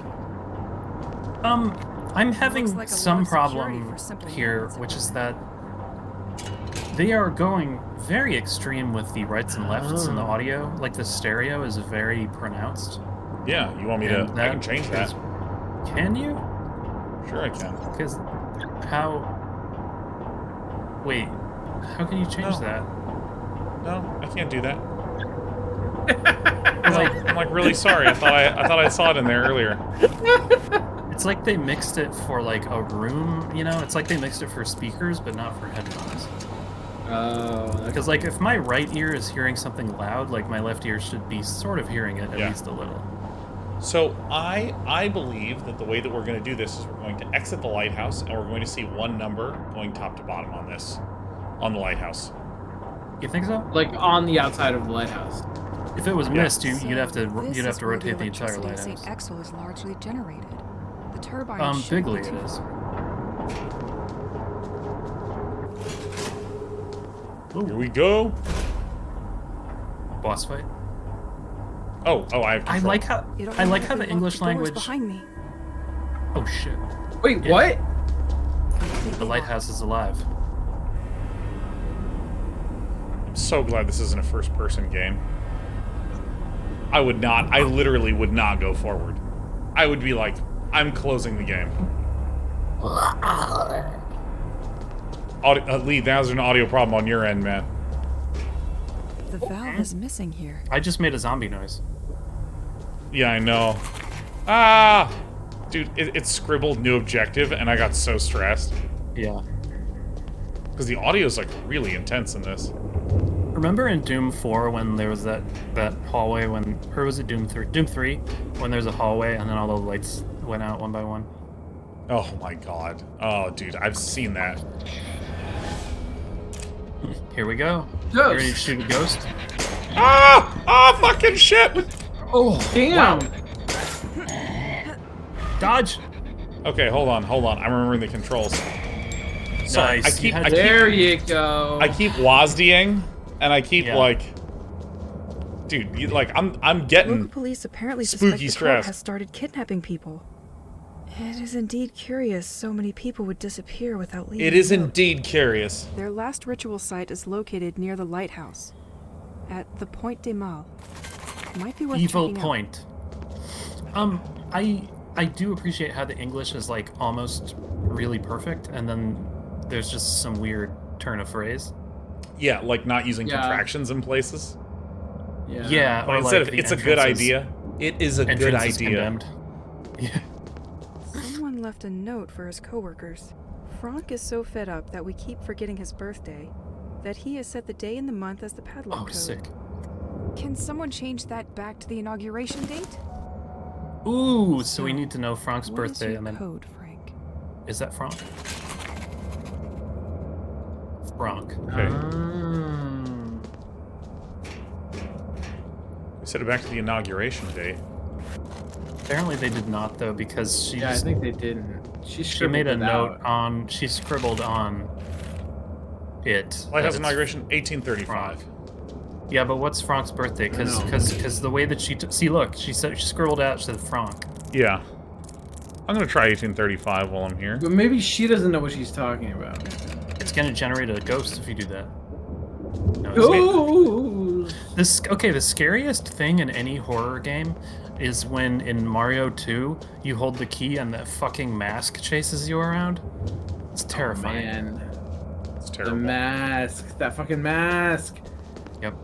I'm having Looks like a some lot of security problem for simple here, humans. which is that they are going very extreme with the rights and lefts in the audio. Like the stereo is very pronounced. Yeah, you want me to? And I can change that. is- Can you? Sure, I can. Because how? Wait, how can you change No. that? No, I can't do that. I'm like really sorry. I thought I saw it in there earlier. It's like they mixed it for like a room, you know? It's like they mixed it for speakers, but not for headphones. Oh, Because like if my right ear is hearing something loud, like my left ear should be sort of hearing it at Yeah. least a little. So I believe that the way that we're going to do this is we're going to exit the lighthouse and we're going to see one number going top to bottom on this, on the lighthouse. You think so? like on the outside of the lighthouse. If it was Yeah. missed, you'd have to This you'd have is to where rotate the entire electricity of lighthouse. St. Exel is largely generated. The turbine should Bigly be it too is. Here we go. Boss fight. Oh, I have I control. like how It I like how automatically the locked English the doors language. behind me. Oh shit! Wait, Yeah. what? Completely The lighthouse locked. is alive. I'm so glad this isn't a first-person game. I literally would not go forward. I would be like, I'm closing the game. Lee, there's an audio problem on your end, man. The valve is missing here. I just made a zombie noise. Yeah, I know. Ah! Dude, it scribbled new objective, and I got so stressed. Yeah. Because the audio is, like, really intense in this. Remember in Doom 4 when there was that hallway when, or was it Doom 3? Doom 3, when there's a hallway and then all the lights went out one by one. Oh, my God. Oh, dude, I've seen that. Here we go. Ghost. You ready to shoot a ghost? Ah! Oh, fucking shit! Oh, damn. Dodge! Okay, hold on. I'm remembering the controls. Sorry, Nice. There you go. I keep WASDing, and I keep Yeah. like, dude, I'm Local getting police apparently spooky suspect the stress. cult has started kidnapping people. It is indeed curious so many people would disappear without leaving. It is a note. indeed curious. Their last ritual site is located near the lighthouse, at the Point des Mâles. Might be worth Evil checking out. point. I do appreciate how the English is like almost really perfect, and then there's just some weird turn of phrase. Yeah, like not using Yeah. contractions in places. Yeah, Like or instead like of the it's a good entrance is- idea. It is a good entrance is idea. condemned. Yeah. Someone left a note for his coworkers. Franck is so fed up that we keep forgetting his birthday that he has set the day and the month as the padlock Oh, code. sick. Can someone change that back to the inauguration date? Ooh, so we need to know Frank's What is birthday, your and then code, Frank? is that Frank? Frank. Okay. Um, We set it back to the inauguration date. Apparently they did not though, because she yeah, I just, think they didn't. she made a scribbled it note out. on. She scribbled on it. Lighthouse that it's inauguration 1835. Frank. Yeah, but what's Frank's birthday? I know. Because the way that she see, look, she said she scribbled out. She said Frank. Yeah. I'm gonna try 1835 while I'm here. But maybe she doesn't know what she's talking about. It's gonna generate a ghost if you do that. No, it's- Ooh. the scariest thing in any horror game is when in Mario 2 you hold the key and that fucking mask chases you around. It's terrifying. Man, It's the terrible. mask, that fucking mask. Yep.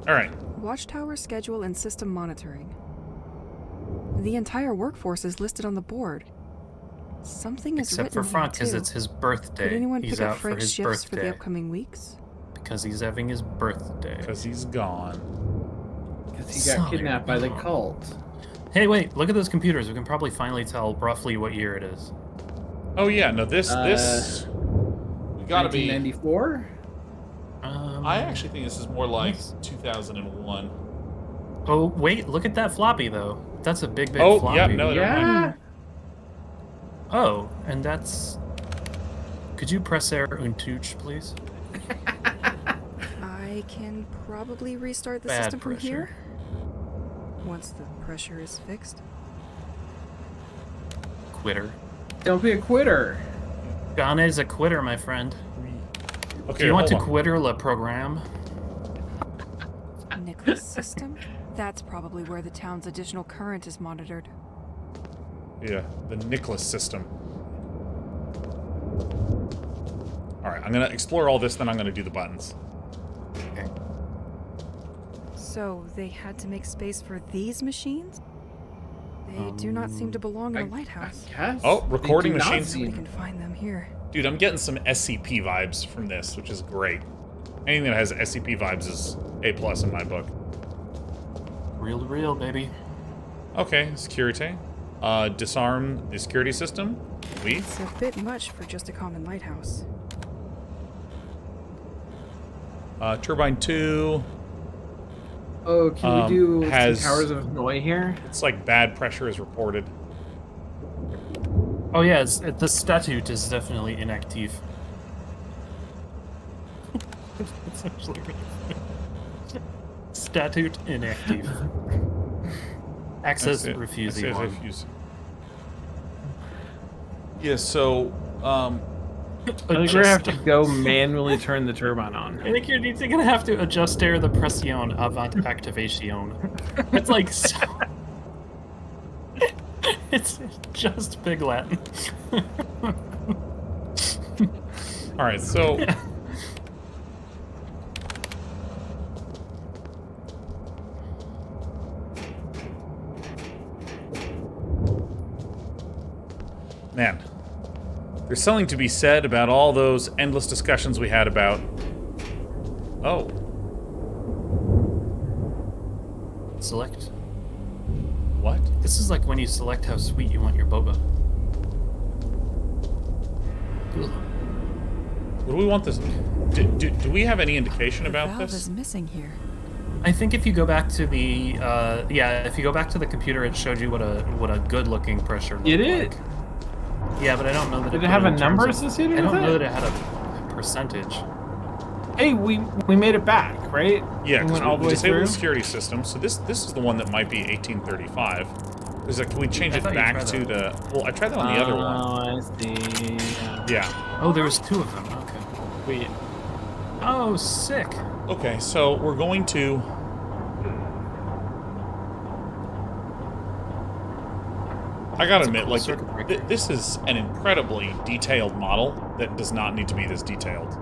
All right. Watchtower schedule and system monitoring. The entire workforce is listed on the board. Something is Except for written Frank, here, because too. it's his birthday. Could anyone He's pick up out for Frank's his shifts for the birthday. upcoming weeks? Because he's having his birthday. Because he's gone. Because he got Sorry. kidnapped by the cult. Hey, wait, look at those computers. We can probably finally tell roughly what year it is. Oh yeah, no, this we gotta be. 1994? I actually think this is more like 2001. Oh, wait, look at that floppy, though. That's a big Oh, floppy. yeah, no, never mind. Yeah. Oh, and that's... Could you press air un touch, please? I can probably restart the Bad system from pressure. here. Once the pressure is fixed. Quitter. Don't be a quitter. Gane is a quitter, my friend. Okay, Do you want to hold on. quitter le programme? Nicholas system? That's probably where the town's additional current is monitored. Yeah, the Nicholas system. All right, I'm gonna explore all this, then I'm gonna do the buttons. Okay. So they had to make space for these machines? They do not seem to belong in a lighthouse. Guess. Oh, They recording do not machines. seem- We can find them here. Dude, I'm getting some SCP vibes from this, which is great. Anything that has SCP vibes is A+ in my book. Real to real, baby. Okay, security. Disarm the security system. We. It's a bit much for just a common lighthouse. Turbine 2. Oh, can we do has- some Towers of Noi here? It's like bad pressure is reported. Oh yeah, the statute is definitely inactive. It's actually statute inactive. Access refusing. Access refusing. Yeah, so I think we're gonna have to go manually turn the turbine on. I think you're gonna have to adjuster the pression avant activation. It's like so... It's just big Latin. all right, so man, there's something to be said about all those endless discussions we had about. Oh, Select. what? This is like when you select how sweet you want your boba. Ugh. What do we want this? Do we have any indication The about valve this? is missing here. I think if you go back to the if you go back to the computer, it showed you what a good looking pressure looked Did like. it? Yeah, but I don't know that Did it put have a in terms number of- associated I with don't know it? that it had a percentage. Hey, we made it back, right? Yeah, we because went all the we way disabled through. the security system. So this is the one that might be 1835. Is like, can we change I it thought you back tried to that. the? Well, I tried that on the other one. Oh, I see. Yeah. Oh, there was two of them. Okay. Wait. Oh, sick. Okay, so we're going to. I gotta admit, cool like, circuit breaker. this is an incredibly detailed model that does not need to be this detailed.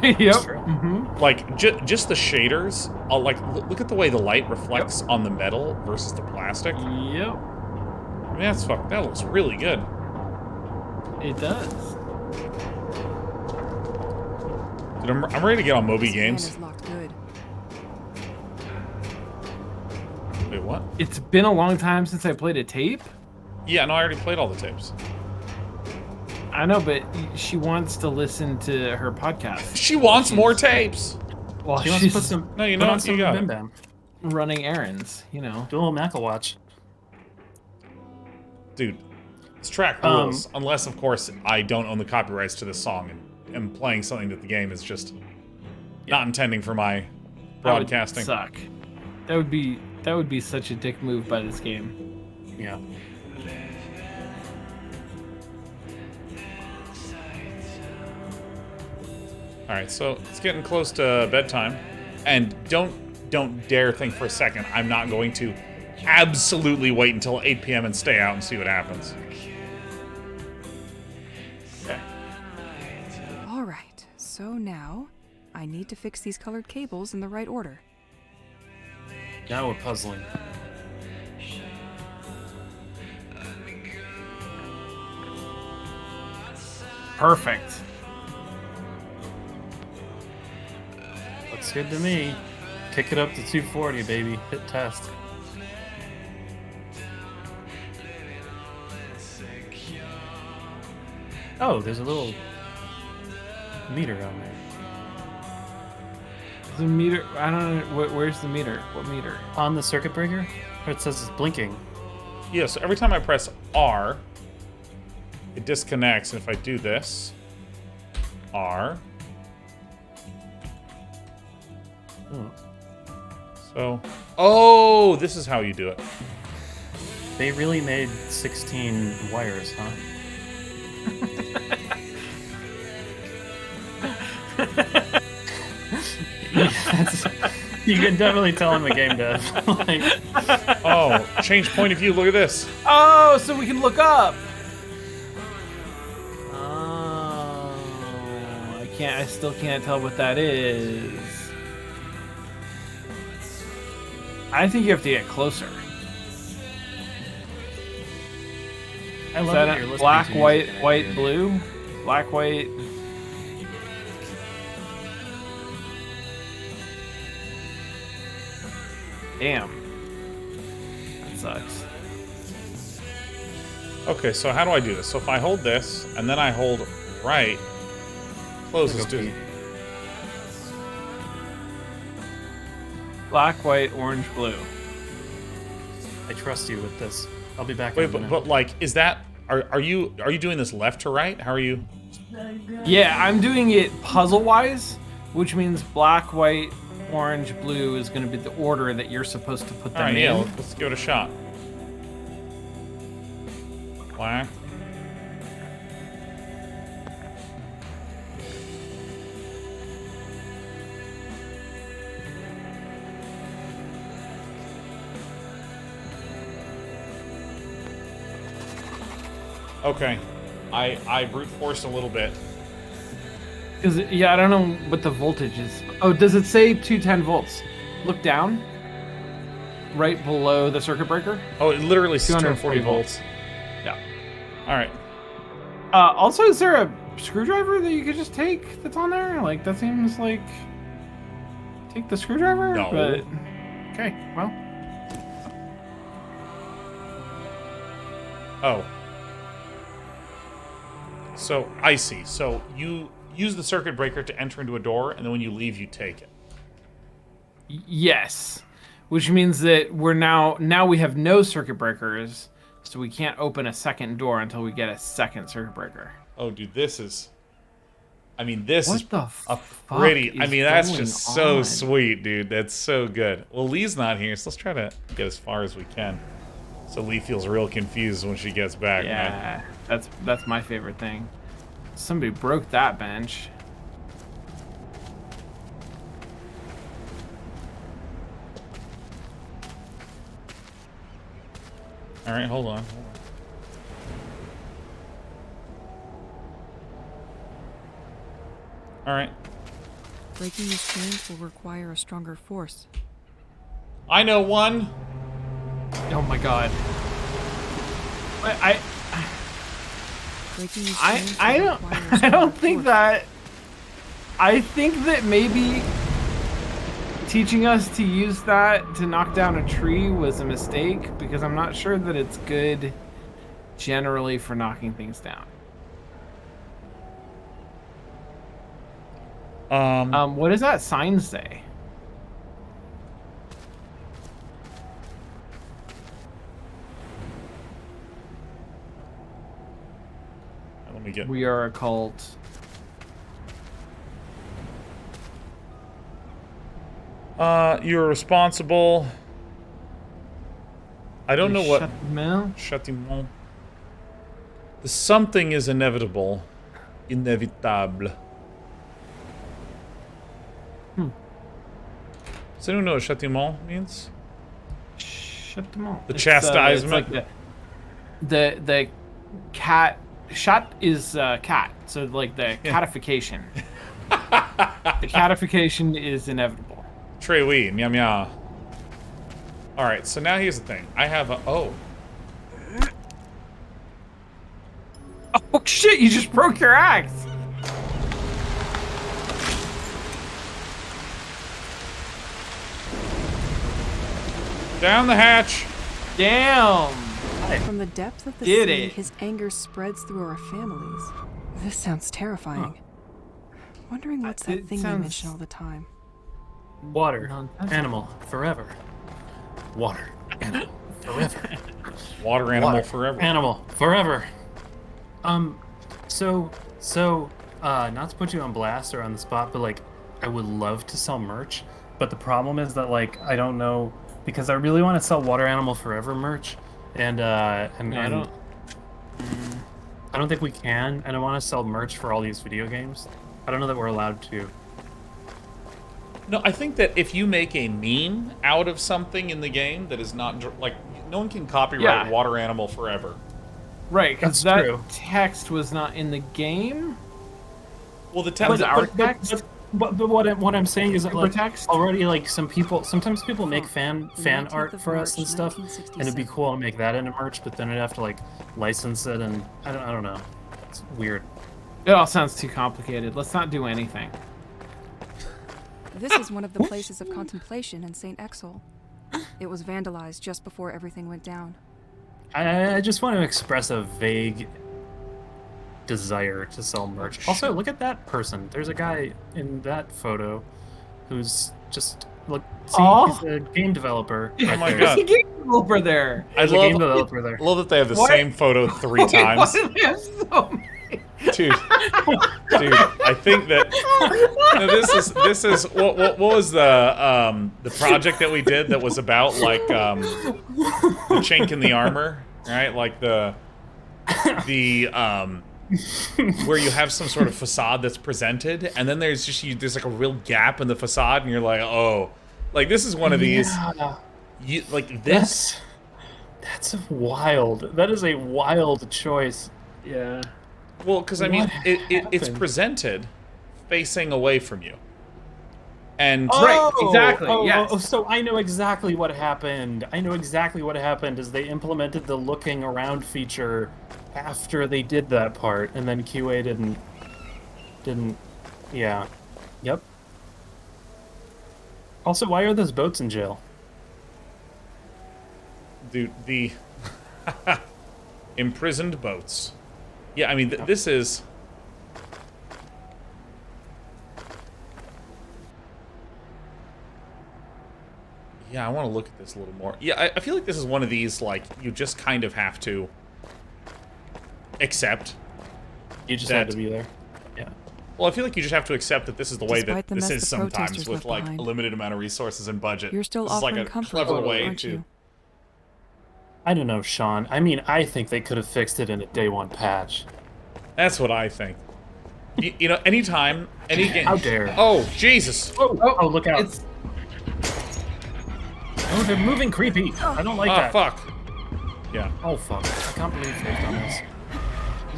Yep. true. Mm-hmm. Like, just the shaders. Like, look at the way the light reflects on the metal versus the plastic. Yep. I mean, that looks really good. It does. Dude, I'm ready to get on Moby This fan Games. is locked good. Wait, what? It's been a long time since I played a tape. Yeah, no, I already played all the tapes. I know, but she wants to listen to her podcast. She wants more tapes. Well, She wants to she's put some. No, you put know on what? some You got Bim it. Bam. running errands, you know. Do a little Mackle watch. Dude, this track rules. Unless, of course, I don't own the copyrights to this song and am playing something that the game is just not intending for my broadcasting. That would suck. That would be such a dick move by this game. Yeah. All right, so it's getting close to bedtime, and don't dare think for a second I'm not going to absolutely wait until 8 p.m. and stay out and see what happens. Okay. All right, so now I need to fix these colored cables in the right order. Now we're puzzling. Perfect. Looks good to me. Kick it up to 240, baby. Hit test. Oh, there's a little meter on there. The meter. I don't know. Where's the meter? What meter? On the circuit breaker, it says it's blinking. Yeah, so every time I press R, it disconnects, and if I do this, R. So, oh, this is how you do it. They really made 16 wires, huh? You can definitely tell I'm a game dev. Like, Oh, change point of view. Look at this. Oh, so we can look up. Oh, I can't. I still can't tell what that is. I think you have to get closer. I Is love that that a you're listening black, to white, music. white, blue? Black, white. Damn. That sucks. Okay, so how do I do this? So if I hold this, and then I hold right, closes Like a to... beat. Black, white, orange, blue. I trust you with this. I'll be back. Wait, in a minute. but like, is that are you doing this left to right? How are you? Yeah, I'm doing it puzzle-wise, which means black, white, orange, blue is going to be the order that you're supposed to put them All right, in. yeah, let's give it a shot. Black. Okay, I brute forced a little bit. Because, yeah, I don't know what the voltage is. Oh, does it say 210 volts? Look down. Right below the circuit breaker. Oh, it literally says 240 240 volts. Yeah. All right. Also, is there a screwdriver that you could just take that's on there? Like, that seems like... Take the screwdriver? No. But... Okay, well. Oh. So, I see. So, you use the circuit breaker to enter into a door, and then when you leave, you take it. Yes. Which means that we're now we have no circuit breakers, so we can't open a second door until we get a second circuit breaker. Oh, dude, this is... I mean, this What is the a fuck pretty... I is mean, that's going just so on? sweet, dude. That's so good. Well, Lee's not here, so let's try to get as far as we can. So Lee feels real confused when she gets back, man. Yeah, that's my favorite thing. Somebody broke that bench. All right, hold on. All right. Breaking these chains will require a stronger force. I know one. Oh my god. Breaking these I chains I will don't require a I stronger don't think force. that I think that maybe teaching us to use that to knock down a tree was a mistake because I'm not sure that it's good generally for knocking things down. What does that sign say? Let me get... We are a cult. You're responsible. I don't know what... Châtiment? Châtiment. The something is inevitable. Inévitable. Does anyone know what châtiment means? Châtiment. The It's, chastisement? it's like the cat... Chat is cat, so like the catification. The catification is inevitable. Très oui, meow meow. Alright, so now here's the thing. I have a... Oh. Oh shit, you just broke your axe! Down the hatch! Damn! From the depth of the Did sea, it. his anger spreads through our families. This sounds terrifying. Wondering what's that It thing they sounds- mention all the time. Water, Nonsense. animal, forever. Water, animal, forever. Water animal Water, forever. Animal, forever. So, not to put you on blast or on the spot, but like, I would love to sell merch, but the problem is that like, I don't know, because I really want to sell Water Animal Forever merch, and I don't. I don't think we can, and I want to sell merch for all these video games. I don't know that we're allowed to. No, I think that if you make a meme out of something in the game that is not... Like, no one can copyright Yeah. Water Animal Forever. Right, because That's that true. text was not in the game. Well, the Was text... it our text? But what I'm saying is that like Supertext? already like sometimes people make fan 19th art of for us and March, stuff, and it'd be 1967. cool to make that into merch, but then I'd have to like license it, and I don't know. It's weird. It all sounds too complicated. Let's not do anything. This is one of the places of contemplation in St. Exel. It was vandalized just before everything went down. I just want to express a vague desire to sell merch. Also, look at that person. There's a guy in that photo who's just Look, see, Aw. he's a game developer. Oh right my there. God. There's a game developer there. I There's a game developer there. love that they have the What? same photo 3 Wait, why times. do they have so many? Dude, I think that no, this is what was the project that we did that was about like the chink in the armor, right? Like the where you have some sort of facade that's presented, and then there's like a real gap in the facade, and you're like, oh, like this is one of these. You like this. That's wild. That is a wild choice. Yeah. Well, because I mean, What it's happened? presented facing away from you, and Right, exactly, yes. So I know exactly what happened. I know exactly what happened is they implemented the looking around feature after they did that part, and then QA didn't. Yeah. Yep. Also, why are those boats in jail? dude, the imprisoned boats. Yeah, I mean, this is. Yeah, I want to look at this a little more. Yeah, I feel like this is one of these, like, you just kind of have to accept. You just That- had to be there. Yeah. Well, I feel like you just have to accept that this is the way Despite that the this mess is the sometimes protesters with, left like, behind. a limited amount of resources and budget. You're still this is like offering a comfort, clever way aren't to. you? I don't know, Sean. I mean, I think they could have fixed it in a day one patch. That's what I think. You know, anytime, any game. How dare. Oh, Jesus. Oh, look out. It's Oh, they're moving creepy. I don't like Oh, that. fuck. Yeah. Oh, fuck. I can't believe they've done this.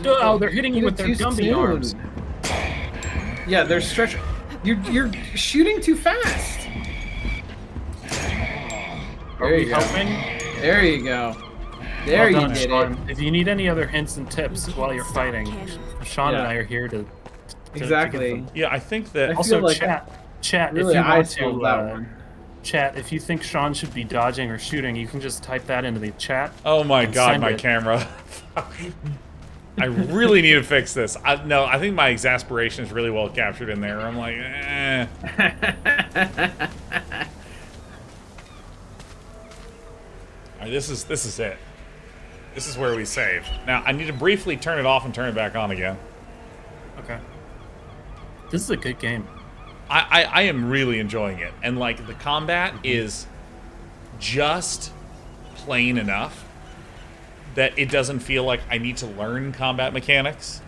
Oh, they're hitting you with their too Gumby soon. arms. Yeah, they're stretching. You're shooting too fast. Are There we you go. helping? There you go. There Well you done, did Sean. it. If you need any other hints and tips while you're fighting, Sean and Yeah. I are here to Exactly. give them. Yeah, I think that. I Also, feel like chat. Really, if you I want sold to, that one. chat. If you think Sean should be dodging or shooting, you can just type that into the chat. Oh my and god, send my it. camera. I really need to fix this. No, I think my exasperation is really well captured in there. I'm like, eh. All right, this is it. This is where we save. Now, I need to briefly turn it off and turn it back on again. Okay. This is a good game. I am really enjoying it. And, like, the combat is just plain enough that it doesn't feel like I need to learn combat mechanics.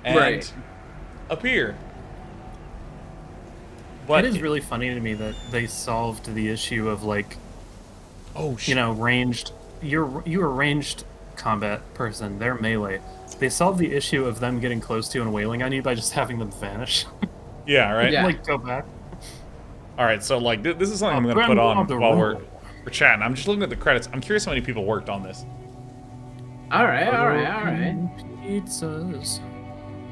And Right. appear. But It is really funny to me that they solved the issue of, like, oh shit. you know, ranged. You're a ranged combat person. They're melee. They solved the issue of them getting close to and wailing on you by just having them vanish. Yeah, right. Yeah. Like, go back. All right, so like this is something I'm Oh, gonna put on Grandma while the we're chatting. I'm just looking at the credits. I'm curious how many people worked on this. All right. Pizzas.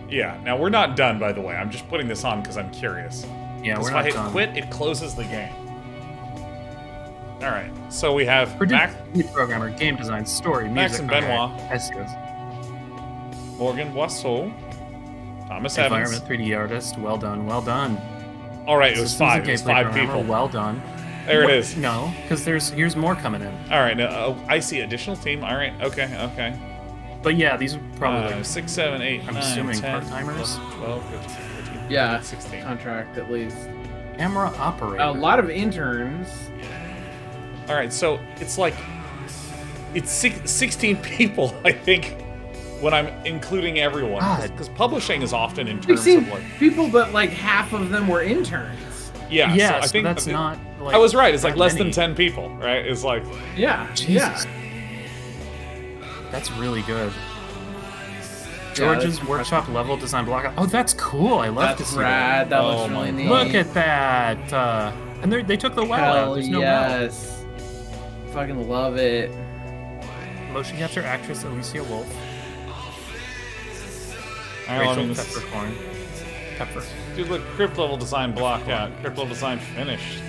Yeah. Now we're not done, by the way. I'm just putting this on because I'm curious. Yeah, 'Cause we're if I not hit done. quit, it closes the game. All right. So we have Producer, lead programmer, game design, story, Max music. and Benoit. Okay, SEOs. Morgan Boisseau, Thomas Evans. Environment 3D artist. Well done. Well done. All right, it was Systems and five. It was gameplay 5 programmer, people. Well done. There it is. No, because here's more coming in. All right. No, I see additional team. All right. Okay. But yeah, these are probably 6, 7, 8, I'm 9, assuming 10, part-timers? 12, 15, 14, Yeah. 16. Contract at least. camera operator. A lot of interns. All right, so it's like it's 16 people, I think, when I'm including everyone, God. because publishing is often in terms 16 of like people, but like half of them were interns. yeah. Yeah, so I so think that's not. Like, I was right. It's like that less many. than 10 people, right? It's like Yeah. Jesus. That's really good. Yeah, George's that's workshop level design block. Oh, that's cool. I love to That's see rad. That Oh looks my really neat. that. Look at that. And they took the well out. Hell There's no well. yes. Fucking love it. Motion capture actress Alicia Wolf. I mean, Rachel this is- Peppercorn. Pepper. dude, look, crypt level design block out, crypt level design finished.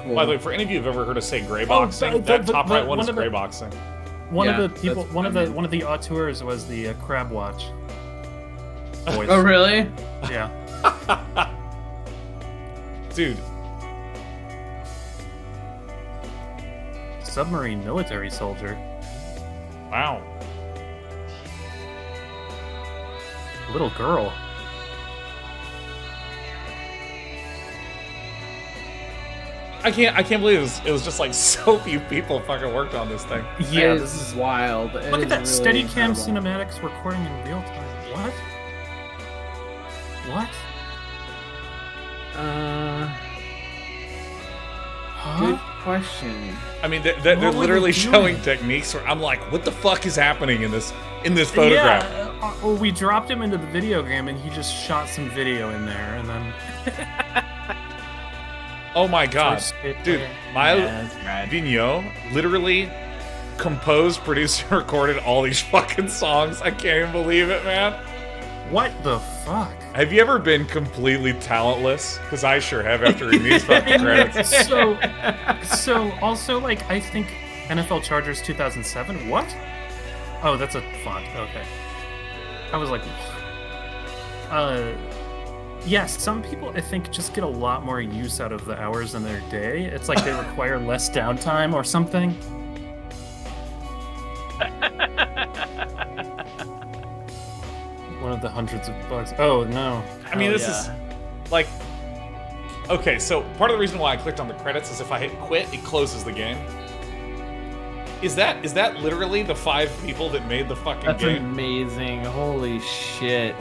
Cool. By the way, for any of you who've ever heard us say gray boxing, that top right one is gray boxing. One Yeah, of the people, that's- one of the auteurs was the Crab Watch voice. Oh really? Yeah. Dude. Submarine military soldier. Wow. Little girl. I can't believe it was just like so few people fucking worked on this thing. Yeah, this is wild. Look at that Steadicam cinematics recording in real time. What? What? Good question. I mean, they're What were literally they doing? showing techniques where I'm like, what the fuck is happening in this photograph? Yeah, well, we dropped him into the video game, and he just shot some video in there, and then. Oh my god, First hit dude, there. Maya that's rad. Vigneault literally composed, produced, and recorded all these fucking songs. I can't even believe it, man. What the fuck? Have you ever been completely talentless? Because I sure have after reading these fucking credits. So also, like, I think NFL Chargers 2007. What? Oh, that's a font. Okay. I was like, yes, some people I think just get a lot more use out of the hours in their day. It's like they require less downtime or something. One of the hundreds of bugs. Oh no. I mean, this is like, okay, so part of the reason why I clicked on the credits is if I hit quit, it closes the game. Is that literally the 5 people that made the fucking That's game? amazing. Holy shit.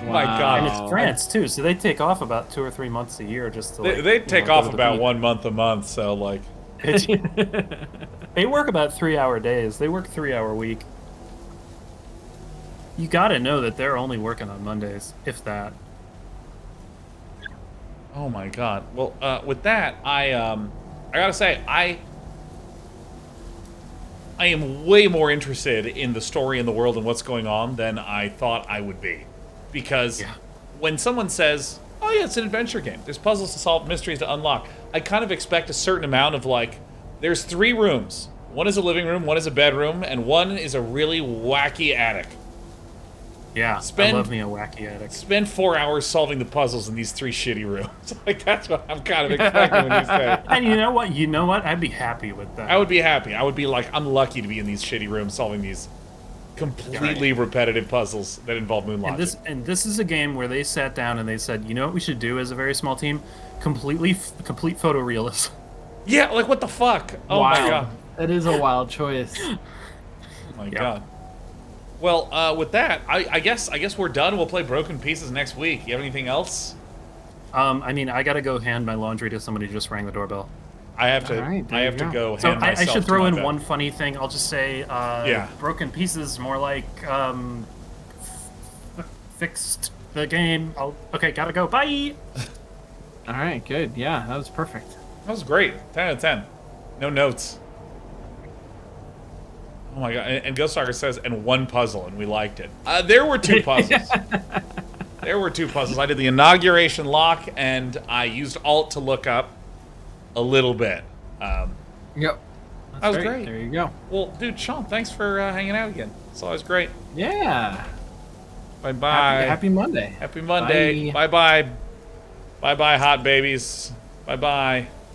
My God. And it's France too, so they take off about 2 or 3 months a year just to. Like, They you take know, off go to the about beach. 1 month a month, so like, They work about 3-hour days. They work 3-hour week. You gotta know that they're only working on Mondays, if that. oh my God. Well, with that, I gotta say, I am way more interested in the story and the world and what's going on than I thought I would be, because when someone says, "Oh yeah, it's an adventure game. There's puzzles to solve, mysteries to unlock," I kind of expect a certain amount of like, there's 3 rooms. One is a living room, one is a bedroom, and one is a really wacky attic. Yeah, I love me a wacky attic. Spend 4 hours solving the puzzles in these 3 shitty rooms. Like, that's what I'm kind of expecting when you say. And you know what? You know what? I'd be happy with that. I would be happy. I would be like, I'm lucky to be in these shitty rooms solving these completely repetitive puzzles that involve moon logic. And this is a game where they sat down and they said, you know what we should do as a very small team? Complete photorealism. Yeah, like what the fuck? Oh my god. That is a wild choice. Oh my god. Well, with that, I guess we're done. We'll play Broken Pieces next week. You have anything else? I mean, I gotta go hand my laundry to somebody who just rang the doorbell. I have to. All right, there I you have to go. go. So hand I myself should to throw my in bed. one funny thing. I'll just say, Broken Pieces, more like fixed the game. Okay, gotta go. Bye. All right, good. Yeah, that was perfect. That was great. 10 out of 10. No notes. Oh my god. And Ghost Stalker says, and 1 puzzle, and we liked it. There were 2 puzzles. There were 2 puzzles. I did the inauguration lock, and I used Alt to look up a little bit. Yep. That was great. There you go. Well, dude, Sean, thanks for hanging out again. It's always great. Yeah. Bye-bye. Happy Monday. Happy Monday. Bye-bye. Bye-bye, hot babies. Bye-bye.